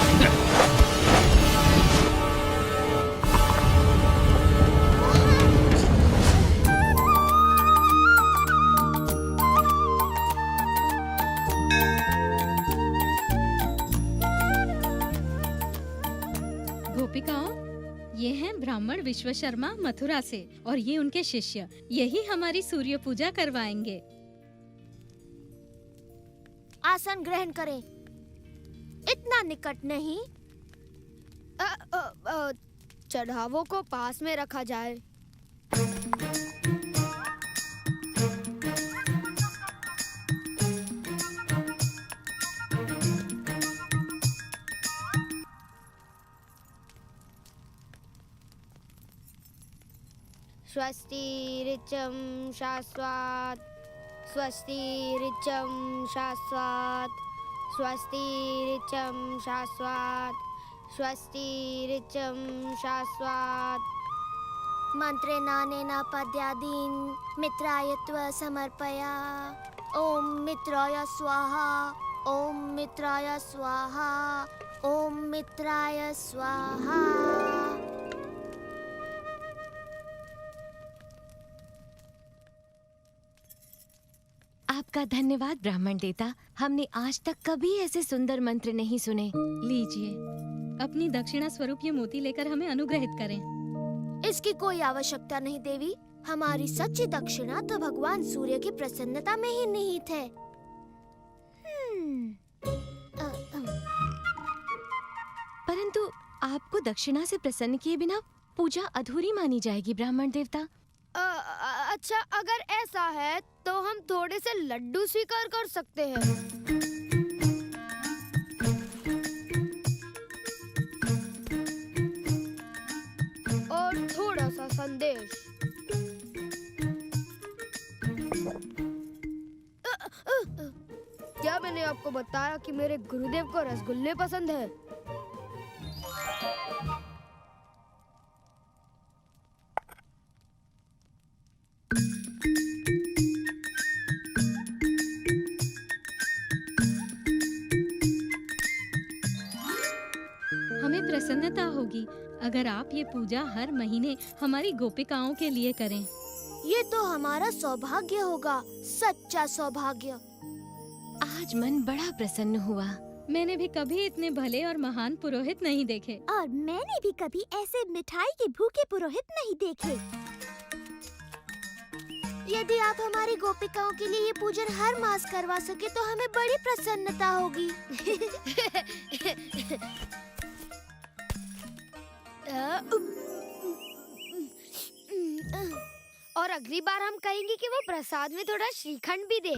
गोपिकाओं, ये हैं ब्राह्मण विश्वशर्मा मथुरा से और ये उनके शिष्य। यही हमारी सूर्य पूजा करवाएंगे। आसन ग्रहण करें। इतना निकट नहीं। चढ़ावों को पास में रखा जाए। स्वस्ति ऋचं शाश्वत, स्वस्ति ऋचं शाश्वत, स्वस्ति ऋचं शाश्वत, स्वस्ति ऋचं शाश्वत। मंत्रेणानेन पद्यादीन मित्रायत्व समर्पया। ओम मित्राय स्वाहा, ओम मित्राय स्वाहा, ओम मित्राय स्वाहा। आपका धन्यवाद ब्राह्मण देवता। हमने आज तक कभी ऐसे सुंदर मंत्र नहीं सुने। लीजिए, अपनी दक्षिणा स्वरूप ये मोती लेकर हमें अनुग्रहित करें। इसकी कोई आवश्यकता नहीं देवी। हमारी सच्ची दक्षिणा तो भगवान सूर्य की प्रसन्नता में ही निहित है। परंतु आपको दक्षिणा से प्रसन्न किए बिना पूजा अधूरी मानी जाएगी ब्राह्मण देवता। अच्छा, अगर ऐसा है तो हम थोड़े से लड्डू स्वीकार कर सकते हैं। और थोड़ा सा संदेश। क्या मैंने आपको बताया कि मेरे गुरुदेव को रसगुल्ले पसंद है? हमें प्रसन्नता होगी अगर आप ये पूजा हर महीने हमारी गोपिकाओं के लिए करें। ये तो हमारा सौभाग्य होगा, सच्चा सौभाग्य। आज मन बड़ा प्रसन्न हुआ। मैंने भी कभी इतने भले और महान पुरोहित नहीं देखे। और मैंने भी कभी ऐसे मिठाई के भूखे पुरोहित नहीं देखे। यदि आप हमारी गोपिकाओं के लिए ये पूजन हर मास करवा सके तो हमें बड़ी प्रसन्नता होगी। और अगली बार हम कहेंगे कि वो प्रसाद में थोड़ा श्रीखंड भी दे।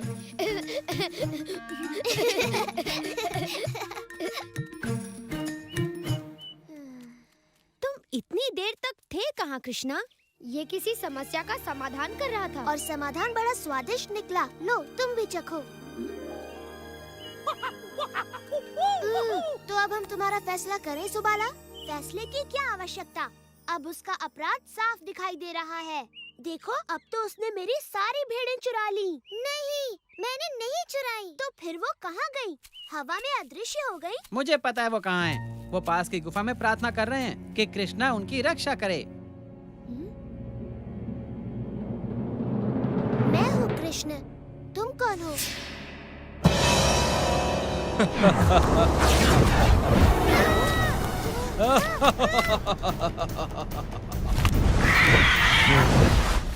तुम इतनी देर तक थे कहाँ कृष्णा? ये किसी समस्या का समाधान कर रहा था। और समाधान बड़ा स्वादिष्ट निकला। लो तुम भी चखो। तो अब हम तुम्हारा फैसला करें सुबाला? फैसले की क्या आवश्यकता? अब उसका अपराध साफ दिखाई दे रहा है। देखो, अब तो उसने मेरी सारी भेड़ें चुरा ली। नहीं, मैंने नहीं चुराई। तो फिर वो कहाँ गई? हवा में अदृश्य हो गई। मुझे पता है वो कहाँ है। वो पास की गुफा में प्रार्थना कर रहे हैं कि कृष्णा उनकी रक्षा करे। मैं हूँ कृष्ण। तुम कौन हो?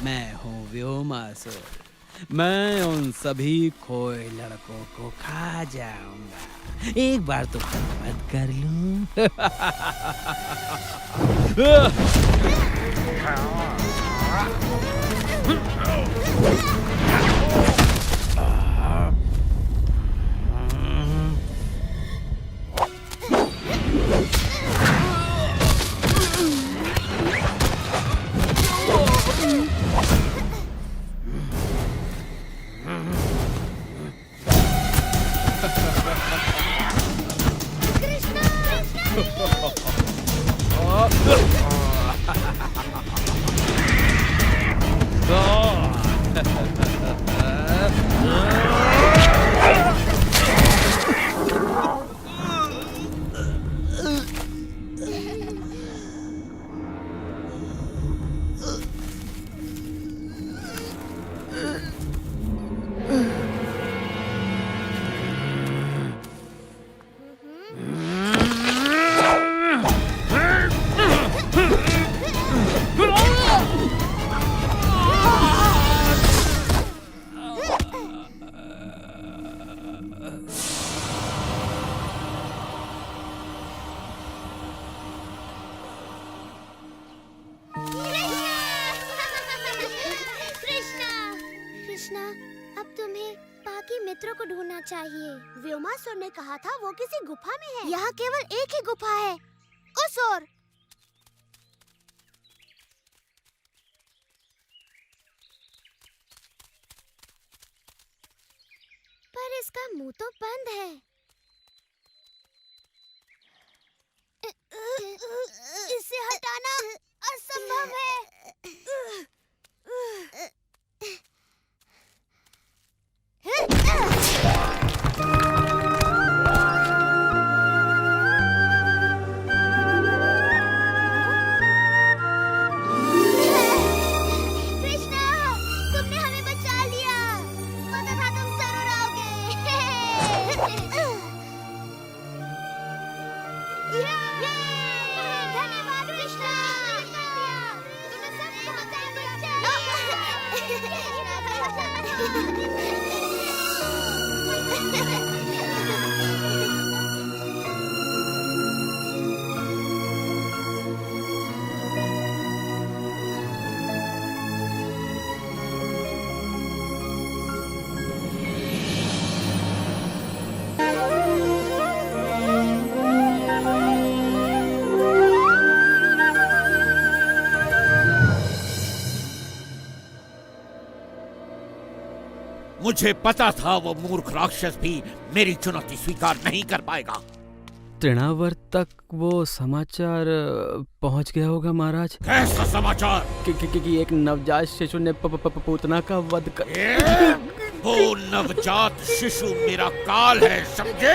मैं हूँ व्योमासुर, मैं उन सभी खोए लड़कों को खा जाऊंगा। एक बार तो मत कर लूं। कृष्णा, अब तुम्हें बाकी मित्रों को ढूंढना चाहिए। व्योमासुर ने कहा था वो किसी गुफा में है। यहाँ केवल एक ही गुफा है, उस ओर। पर इसका मुंह तो बंद है। इसे हटाना असंभव है। कृष्णा, तुमने हमें बचा लिया। पता था तुम जरूर आओगे। धन्यवाद कृष्णा, तुमने सबको बचा लिया। मुझे पता था वो मूर्ख राक्षस भी मेरी चुनौती स्वीकार नहीं कर पाएगा। तृणावर्त तक वो समाचार पहुंच गया होगा महाराज। कैसा समाचार? कि एक नवजात शिशु ने पूतना का वध कर। वो नवजात शिशु मेरा काल है, समझे?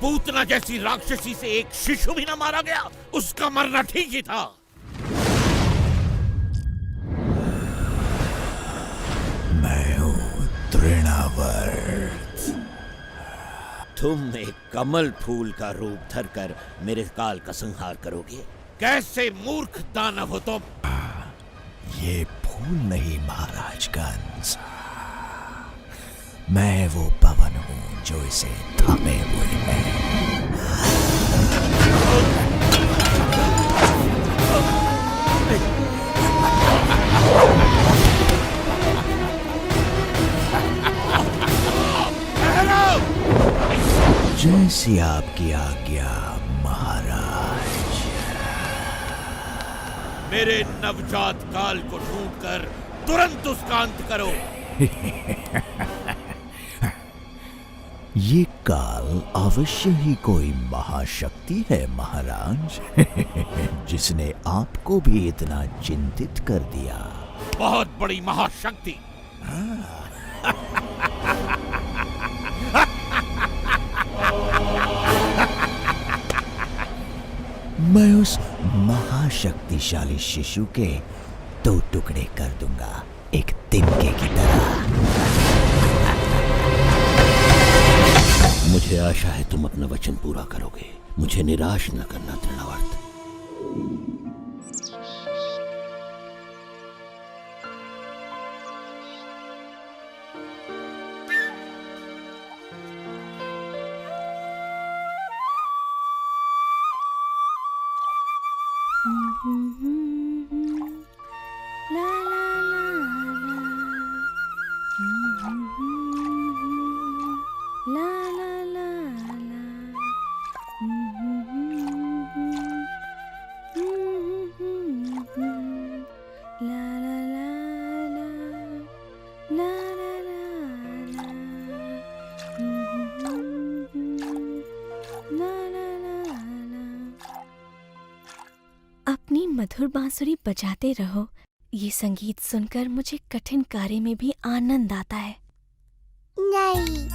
पूतना जैसी राक्षसी से एक शिशु भी ना मारा गया, उसका मरना ठीक ही था। मैं हूँ तृणावर्त। तुम एक कमल फूल का रूप धरकर मेरे काल का संहार करोगे? कैसे मूर्ख दानव हो तुम? ये फूल नहीं महाराज कंस, मैं वो पवन हूँ जो इसे थामे हुए है। जैसी आपकी आज्ञा महाराज। मेरे नवजात काल को ढूंढकर तुरंत उसका अंत करो। ये काल अवश्य ही कोई महाशक्ति है महाराज, जिसने आपको भी इतना चिंतित कर दिया। बहुत बड़ी महाशक्ति। मैं उस महाशक्तिशाली शिशु के 2 टुकड़े कर दूंगा, एक तिनके की तरह। मुझे आशा है तुम अपना वचन पूरा करोगे। मुझे निराश न करना तृणावर्त। ला ला ला ला, ला ला ला ला, ला ला ला ला, ला ला ला ला, ला ला ला ला। अपनी मधुर बांसुरी बजाते रहो। ये संगीत सुनकर मुझे कठिन कार्य में भी आनंद आता है। नहीं।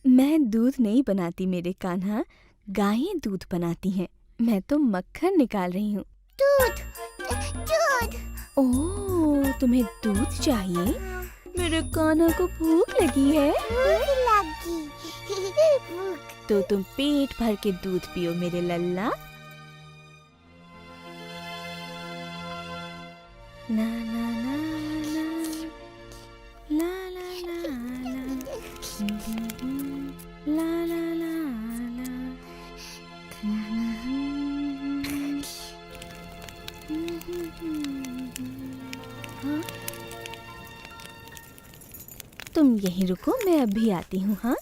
मैं दूध नहीं बनाती मेरे कान्हा, गायें दूध बनाती हैं। मैं तो मक्खन निकाल रही हूँ। दूध, दूध। ओह, तुम्हें दूध चाहिए? मेरे कान्हा को भूख लगी है। भूख लगी। तो तुम पेट भर के दूध पियो मेरे लल्ला। ना ना ना ना, ला ला ला ला, ला ला ला ला। हाँ? तुम यहीं रुको, मैं अभी आती हूँ। हाँ,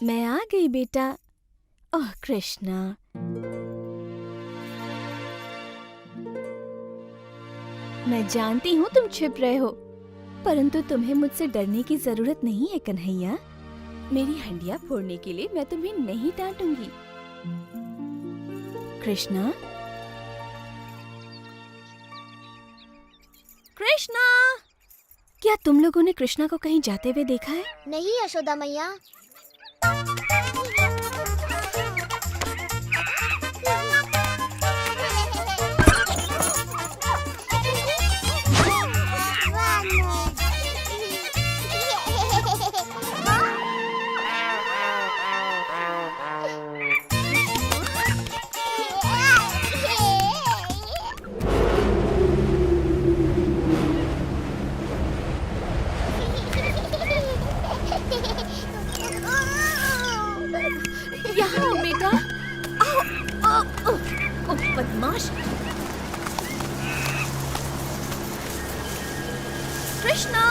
मैं आ गई बेटा। ओह कृष्णा, मैं जानती हूँ तुम छिप रहे हो, परंतु तुम्हें मुझसे डरने की जरूरत नहीं है कन्हैया। मेरी हंडिया फोड़ने के लिए मैं तुम्हें नहीं डांटूंगी। कृष्णा, कृष्णा, क्या तुम लोगों ने कृष्णा को कहीं जाते हुए देखा है? नहीं यशोदा मैया। यहाँ बेटा, आओ, आओ, आओ, ओ बदमाश। कृष्णा,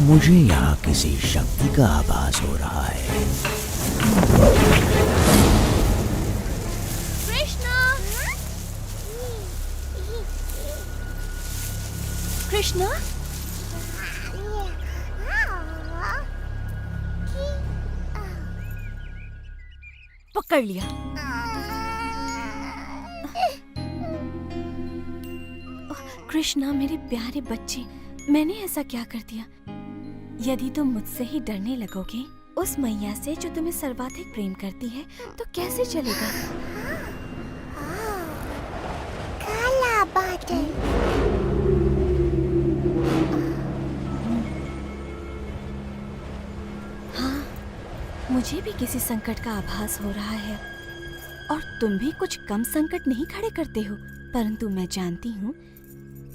मुझे यहाँ किसी शक्ति का आभास हो रहा है। कृष्णा, कृष्णा, पकड़ लिया। कृष्णा मेरे प्यारे बच्चे, मैंने ऐसा क्या कर दिया? यदि तुम मुझसे ही डरने लगोगे, उस मैया से जो तुम्हें सर्वाधिक प्रेम करती है, तो कैसे चलेगा? काला बादल। हाँ, मुझे भी किसी संकट का आभास हो रहा है, और तुम भी कुछ कम संकट नहीं खड़े करते हो, परंतु मैं जानती हूँ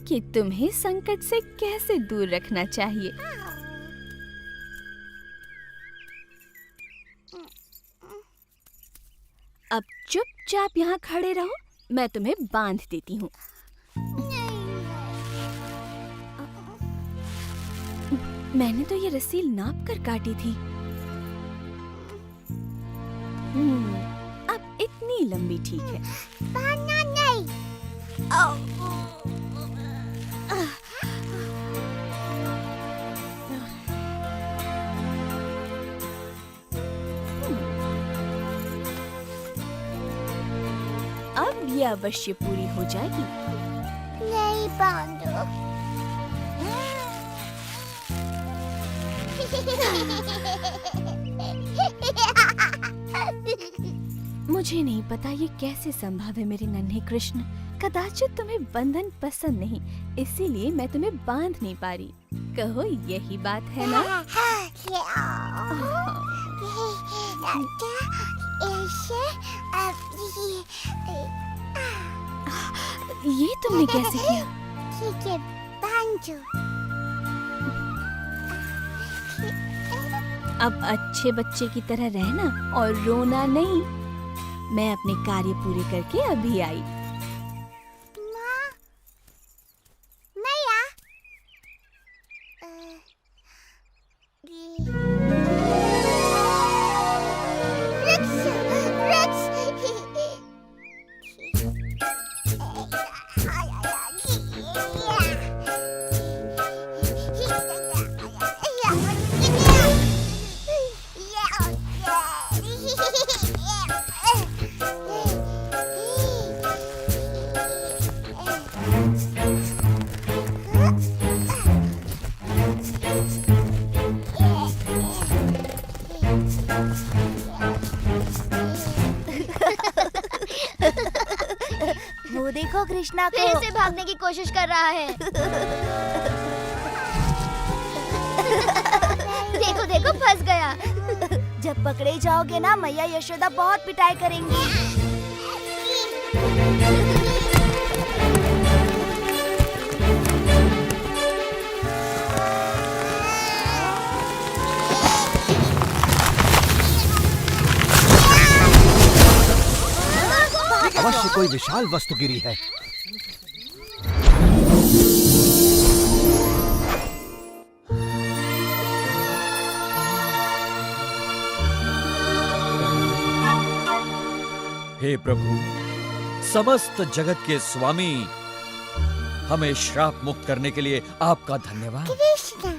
कि तुम्हें संकट से कैसे दूर रखना चाहिए। अब चुपचाप यहाँ खड़े रहो, मैं तुम्हें बांध देती हूँ। मैंने तो ये रस्सी नाप कर काटी थी। अब इतनी लंबी ठीक है। बांधना नहीं। अब ये अवश्य पूरी हो जाएगी। नहीं बांधो। मुझे नहीं पता ये कैसे संभव है मेरे नन्हे कृष्ण। कदाचित तुम्हें बंधन पसंद नहीं, इसीलिए मैं तुम्हें बांध नहीं पा रही। कहो यही बात है ना? ये तुमने कैसे किया? ठीक है, बांधो। अब अच्छे बच्चे की तरह रहना और रोना नहीं। मैं अपने कार्य पूरे करके अभी आई। माँ, मैया। वो देखो कृष्णा को फिर से भागने की कोशिश कर रहा है। देखो देखो फंस गया। जब पकड़े जाओगे ना मैया यशोदा बहुत पिटाई करेंगी। अवश्य कोई विशाल वस्तु गिरी है। हे प्रभु, समस्त जगत के स्वामी, हमें श्राप मुक्त करने के लिए आपका धन्यवाद। कृष्ण।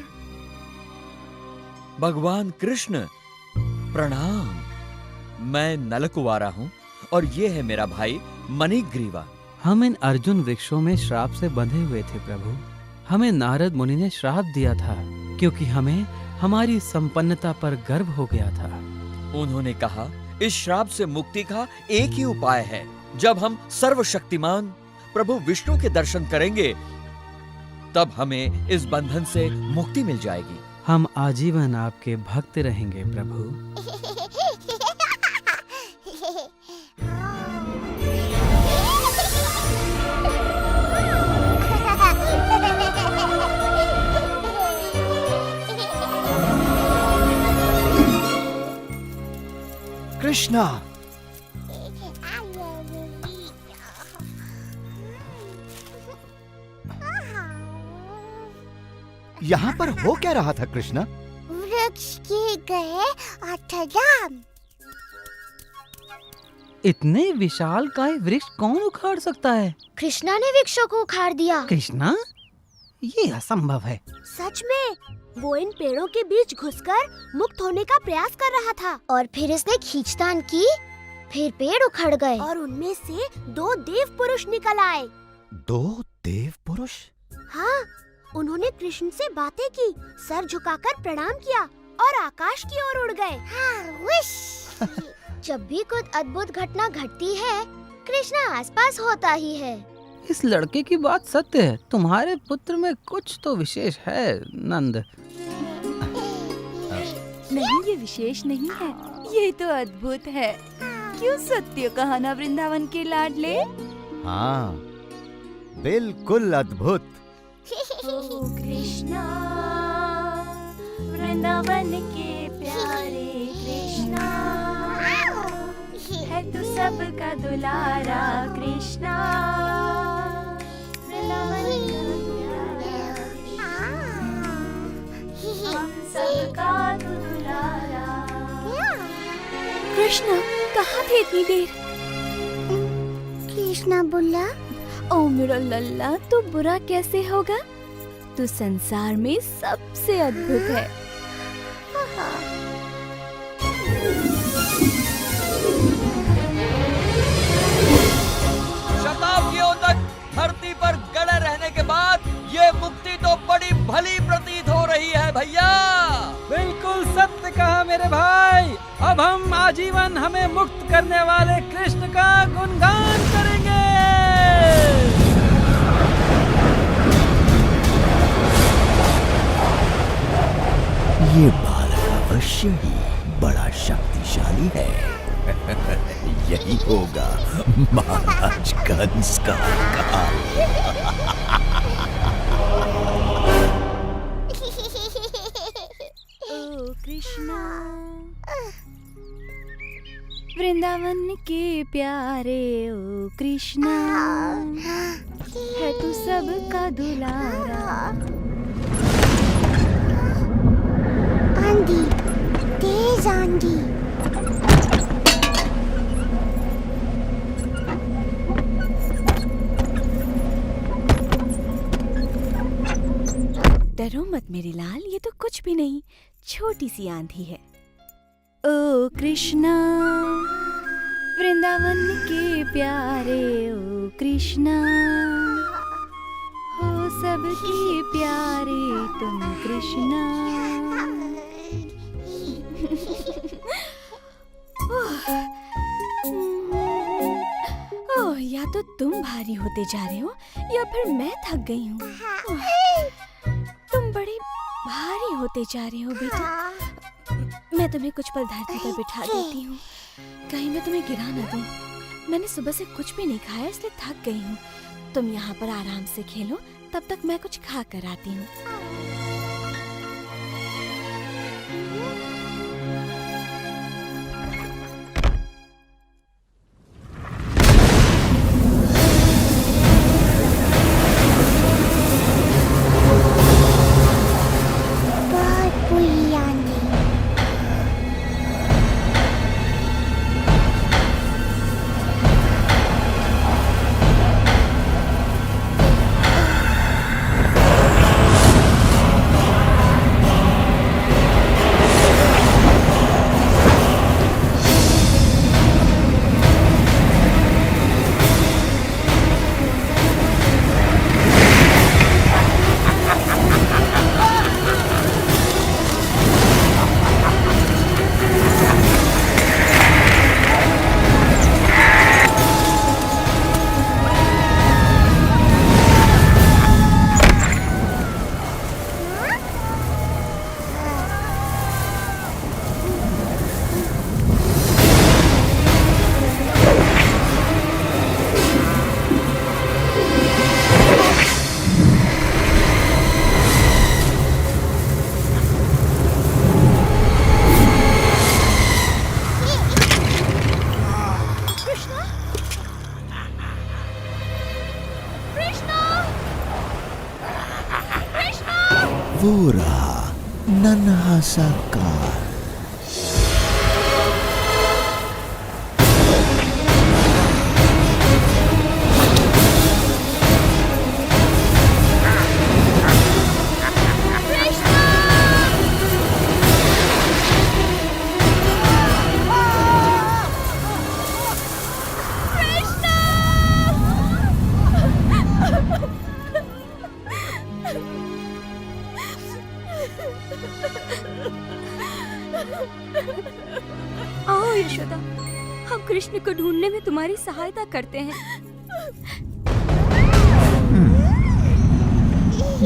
भगवान कृष्ण, प्रणाम। मैं नलकुवारा हूँ और ये है मेरा भाई मणिग्रीवा। हम इन अर्जुन वृक्षों में श्राप से बंधे हुए थे प्रभु। हमें नारद मुनि ने श्राप दिया था क्योंकि हमें हमारी संपन्नता पर गर्व हो गया था। उन्होंने कहा इस श्राप से मुक्ति का एक ही उपाय है। जब हम सर्वशक्तिमान प्रभु विष्णु के दर्शन करेंगे तब हमें इस बंधन से मुक्ति मिल जाएगी। हम आजीवन आपके भक्त रहेंगे प्रभु। कृष्णा, यहाँ पर हो क्या रहा था कृष्णा? वृक्ष के गए अठराम। इतने विशाल काय वृक्ष कौन उखाड़ सकता है? कृष्णा ने वृक्षों को उखाड़ दिया। कृष्णा, ये असंभव है। सच में वो इन पेड़ों के बीच घुसकर मुक्त होने का प्रयास कर रहा था और फिर इसने खींचतान की, फिर पेड़ उखड़ गए और उनमें से 2 देव पुरुष निकल आए। 2 देव पुरुष? हाँ, उन्होंने कृष्ण से बातें की, सर झुकाकर प्रणाम किया और आकाश की ओर उड़ गए। हाँ, जब भी कुछ अद्भुत घटना घटती है, कृष्णा आसपास होता ही है। इस लड़के की बात सत्य है। तुम्हारे पुत्र में कुछ तो विशेष है नंद। नहीं, ये विशेष नहीं है, ये तो अद्भुत है। क्यों सत्य कहा ना वृंदावन के लाडले? हाँ, बिल्कुल अद्भुत। ओ कृष्णा, वृंदावन के प्यारे कृष्णा, है तू सबका दुलारा कृष्णा, वृंदावन का प्यारा कृष्णा। कृष्णा, कहाँ थे इतनी देर? कृष्णा बुल्ला। ओ मेरा लल्ला, तू बुरा कैसे होगा? तू संसार में सबसे अद्भुत है। शताब्दियों तक धरती पर गड़े रहने के बाद ये मुक्ति तो बड़ी भली प्रतीत हो रही है भैया। बिल्कुल सत्य कहा मेरे भाई। अब हम आजीवन हमें मुक्त करने वाले कृष्ण का गुणगान करेंगे। ये बालक अवश्य ही बड़ा शक्तिशाली है। यही होगा महाराज कंस का काल। ओ कृष्णा, वृंदावन के प्यारे ओ कृष्णा, है तू सबका दुलारा। आंधी, तेज आंधी। डरो मत मेरे लाल, ये तो कुछ भी नहीं, छोटी सी आंधी है। ओ कृष्णा, वृंदावन के प्यारे ओ कृष्णा, हो सबके प्यारे तुम कृष्णा। ओह, या तो तुम भारी होते जा रहे हो या फिर मैं थक गई हूँ। तुम बड़े भारी होते जा रहे हो बेटा। मैं तुम्हें कुछ पल धरती पर बिठा देती हूँ, कहीं मैं तुम्हें गिरा न दूँ। मैंने सुबह से कुछ भी नहीं खाया, इसलिए थक गई हूँ। तुम यहाँ पर आराम से खेलो, तब तक मैं कुछ खा कर आती हूँ। वो रहा नन्हा सा कार। आओ यशोदा, हम कृष्ण को ढूंढने में तुम्हारी सहायता करते हैं।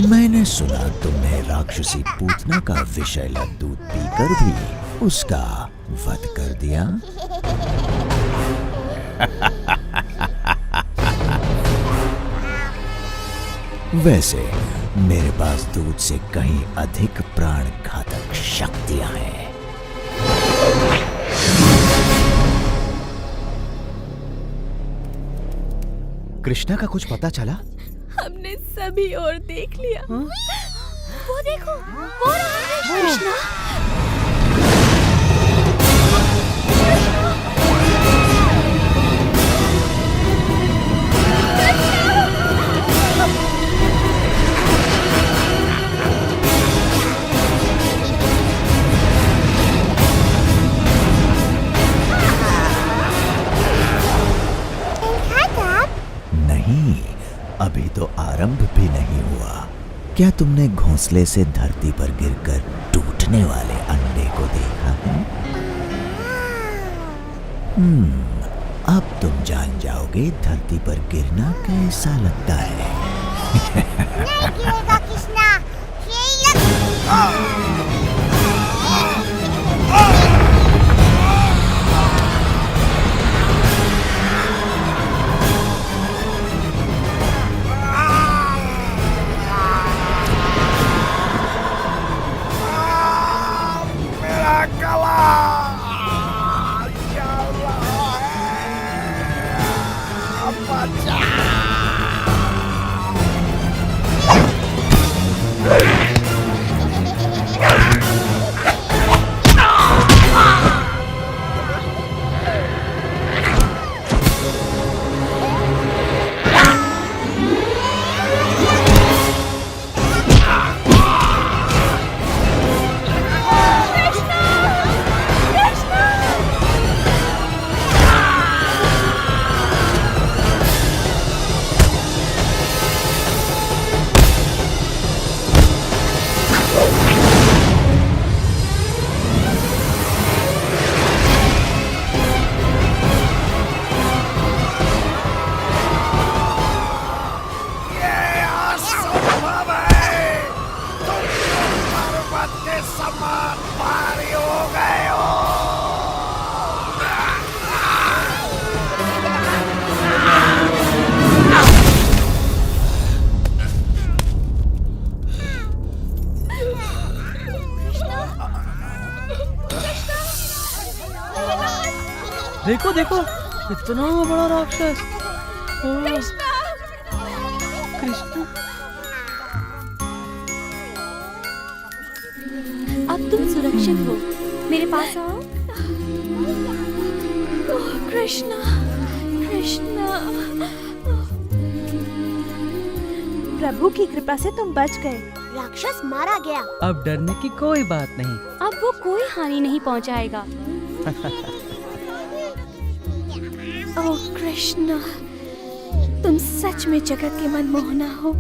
मैंने सुना तुमने राक्षसी पूतना का विषैला दूध पीकर भी उसका वध कर दिया। वैसे मेरे पास दूध से कहीं अधिक प्राण घातक शक्तियां हैं। कृष्णा का कुछ पता चला? हमने सभी और देख लिया। वो देखो, वो रहा है कृष्णा। नहीं, अभी तो आरंभ भी नहीं हुआ। क्या तुमने घोंसले से धरती पर गिरकर टूटने वाले अंडे को देखा है? अब तुम जान जाओगे धरती पर गिरना कैसा लगता है। नहीं गिरेगा कृष्णा, मेरा गला देखो देखो, इतना बड़ा राक्षस। कृष्णा, अब तुम सुरक्षित हो, मेरे पास आओ। ओह कृष्णा, कृष्णा, प्रभु की कृपा से तुम बच गए। राक्षस मारा गया। अब डरने की कोई बात नहीं। अब वो कोई हानि नहीं पहुंचाएगा। ओह कृष्णा, तुम सच में जगत के मनमोहना हो।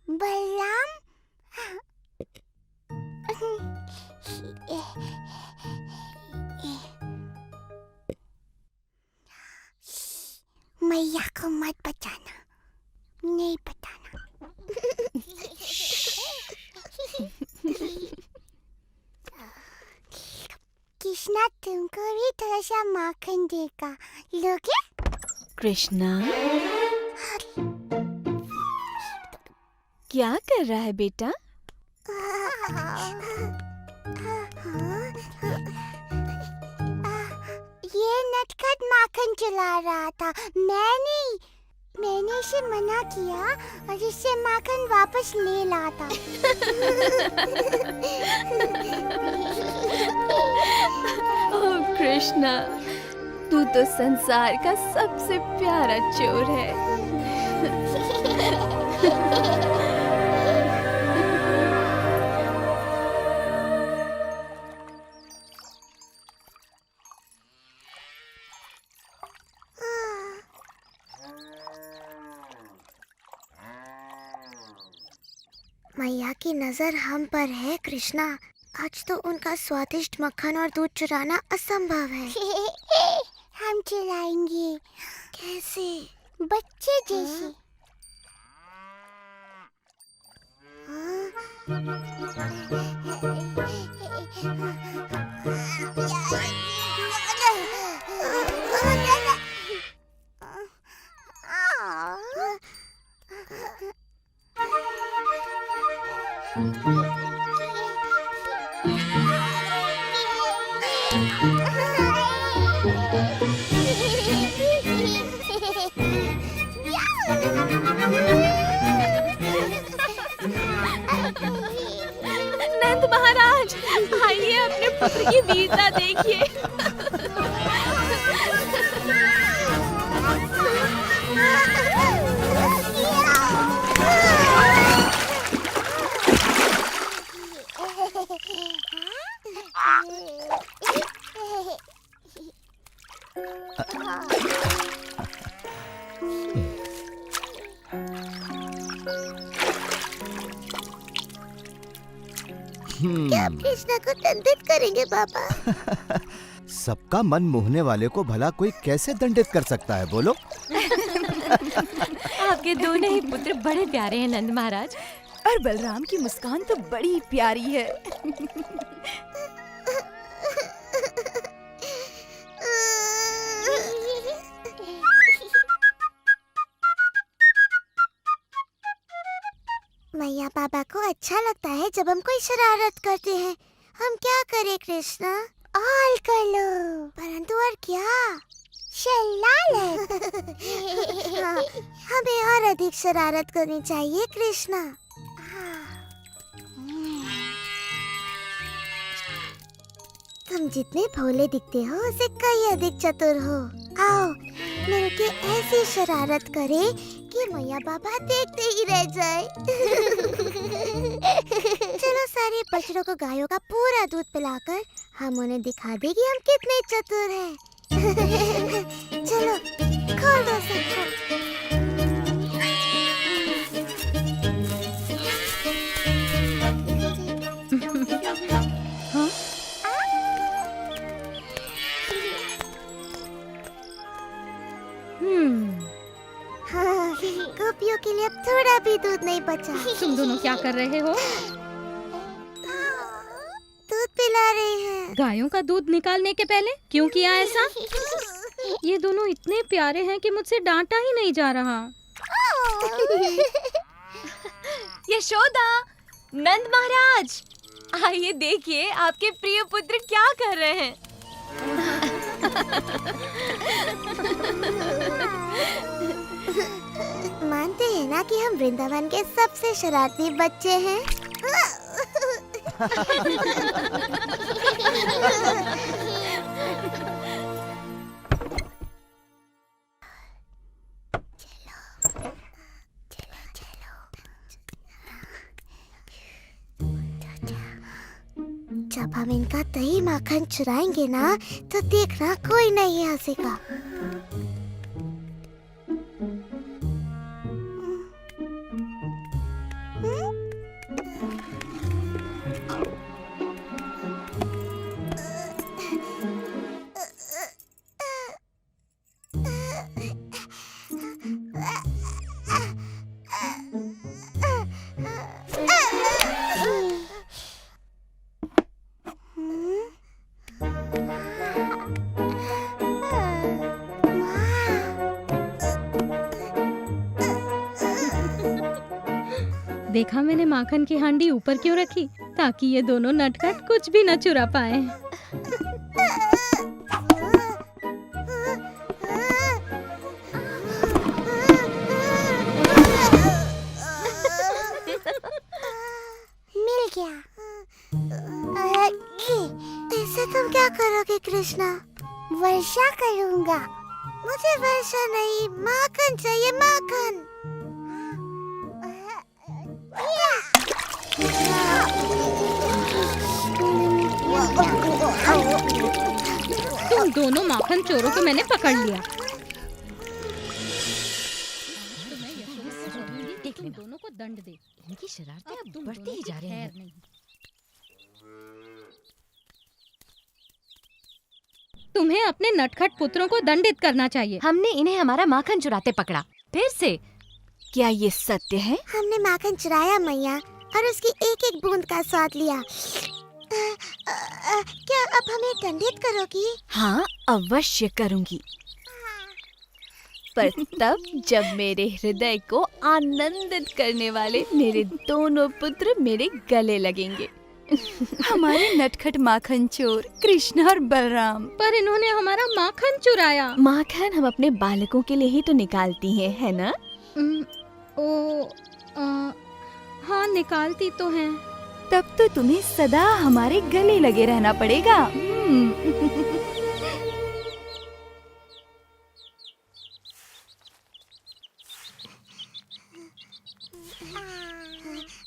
बलराम, मैया को मत बताना, नहीं बताना। कृष्णा तुमको भी थोड़ा सा माखन देगा, लोगे? कृष्णा, क्या कर रहा है बेटा? ये नटखट माखन चला रहा था। मैंने इसे मना किया और इससे माखन वापस ले लाता। ओह कृष्णा, तू तो संसार का सबसे प्यारा चोर है। मैया की नजर हम पर है कृष्णा। आज तो उनका स्वादिष्ट मक्खन और दूध चुराना असंभव है। हम चुराएंगे। कैसे? बच्चे जैसे। नंद महाराज, आइए अपने पुत्र की वीरता देखिए। क्या आप कृष्णा को दंडित करेंगे पापा? सबका मन मोहने वाले को भला कोई कैसे दंडित कर सकता है, बोलो? आपके दोनों ही पुत्र बड़े प्यारे हैं नंद महाराज। और बलराम की मुस्कान तो बड़ी प्यारी है। मैया पापा को अच्छा लगता है जब हम कोई शरारत करते हैं। हम क्या करें कृष्णा? ऑल कर लो। परंतु और क्या? शरारत। हाँ, हमें और अधिक शरारत करनी चाहिए कृष्णा। तुम जितने भोले दिखते हो उससे कई अधिक चतुर हो। आओ मिलके ऐसी शरारत करें कि मैया बाबा देखते ही रह जाए। चलो सारे बछड़ों को गायों का पूरा दूध पिलाकर हम उन्हें दिखा दें कि हम कितने चतुर हैं। चलो खोल दो सबको। हाँ, गोपियों के लिए अब थोड़ा भी दूध नहीं बचा। तुम दोनों क्या कर रहे हो? दूध पिला रहे हैं। गायों का दूध निकालने के पहले क्यों किया ऐसा? ये दोनों इतने प्यारे हैं कि मुझसे डांटा ही नहीं जा रहा। यशोदा, नंद महाराज, आइए देखिए आपके प्रिय पुत्र क्या कर रहे हैं। मानते हैं ना कि हम वृंदावन के सबसे शरारती बच्चे हैं। जब हम इनका दही माखन चुराएंगे ना तो देखना कोई नहीं हंसेगा। देखा मैंने माखन की हांडी ऊपर क्यों रखी? ताकि ये दोनों नटखट कुछ भी न चुरा पाए। मिल गया। ऐसे तुम क्या करोगे कृष्णा? वर्षा करूंगा। मुझे वर्षा नहीं, माखन चाहिए, माखन। तुम दोनों माखन चोरों को मैंने पकड़ लिया। तुम दोनों को दंड दे। इनकी शरारतें अब बढ़ती ही जा रही हैं। तुम्हें अपने नटखट पुत्रों को दंडित करना चाहिए। हमने इन्हें हमारा माखन चुराते पकड़ा, फिर से। क्या ये सत्य है? हमने माखन चुराया मैया और उसकी एक एक बूंद का स्वाद लिया। क्या अब हमें दंडित करोगी? हाँ, अवश्य करूंगी, पर तब जब मेरे हृदय को आनंदित करने वाले मेरे दोनों पुत्र मेरे गले लगेंगे। हमारे नटखट माखन चोर कृष्ण और बलराम। पर इन्होंने हमारा माखन चुराया। माखन हम अपने बालकों के लिए ही तो निकालती हैं, है ना? हाँ, निकालती तो हैं। तब तो तुम्हें सदा हमारे गले लगे रहना पड़ेगा।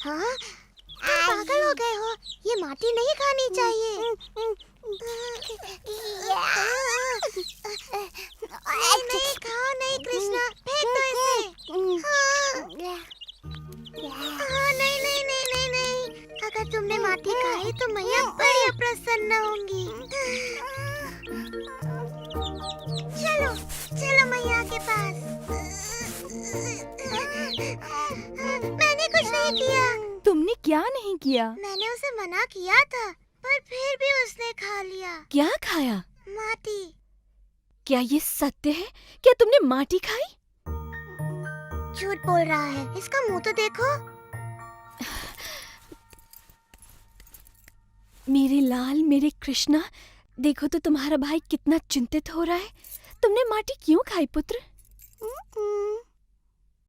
हाँ, तुम पागल हो गए हो। ये माटी नहीं खानी चाहिए। नहीं खाओ नहीं कृष्णा, फेंक दो इसे। हाँ, नहीं नहीं नहीं नहीं नहीं। अगर तुमने माटी खाई तो मैया बड़ी अप्रसन्न होंगी। चलो चलो मैया के पास। मैंने कुछ नहीं किया। तुमने क्या नहीं किया? मैंने उसे मना किया था, पर फिर भी उसने खा लिया। क्या खाया? माटी। क्या ये सत्य है? क्या तुमने माटी खाई? झूठ बोल रहा है, इसका मुंह तो देखो। मेरे लाल, मेरे कृष्णा, देखो तो तुम्हारा भाई कितना चिंतित हो रहा है। तुमने माटी क्यों खाई पुत्र?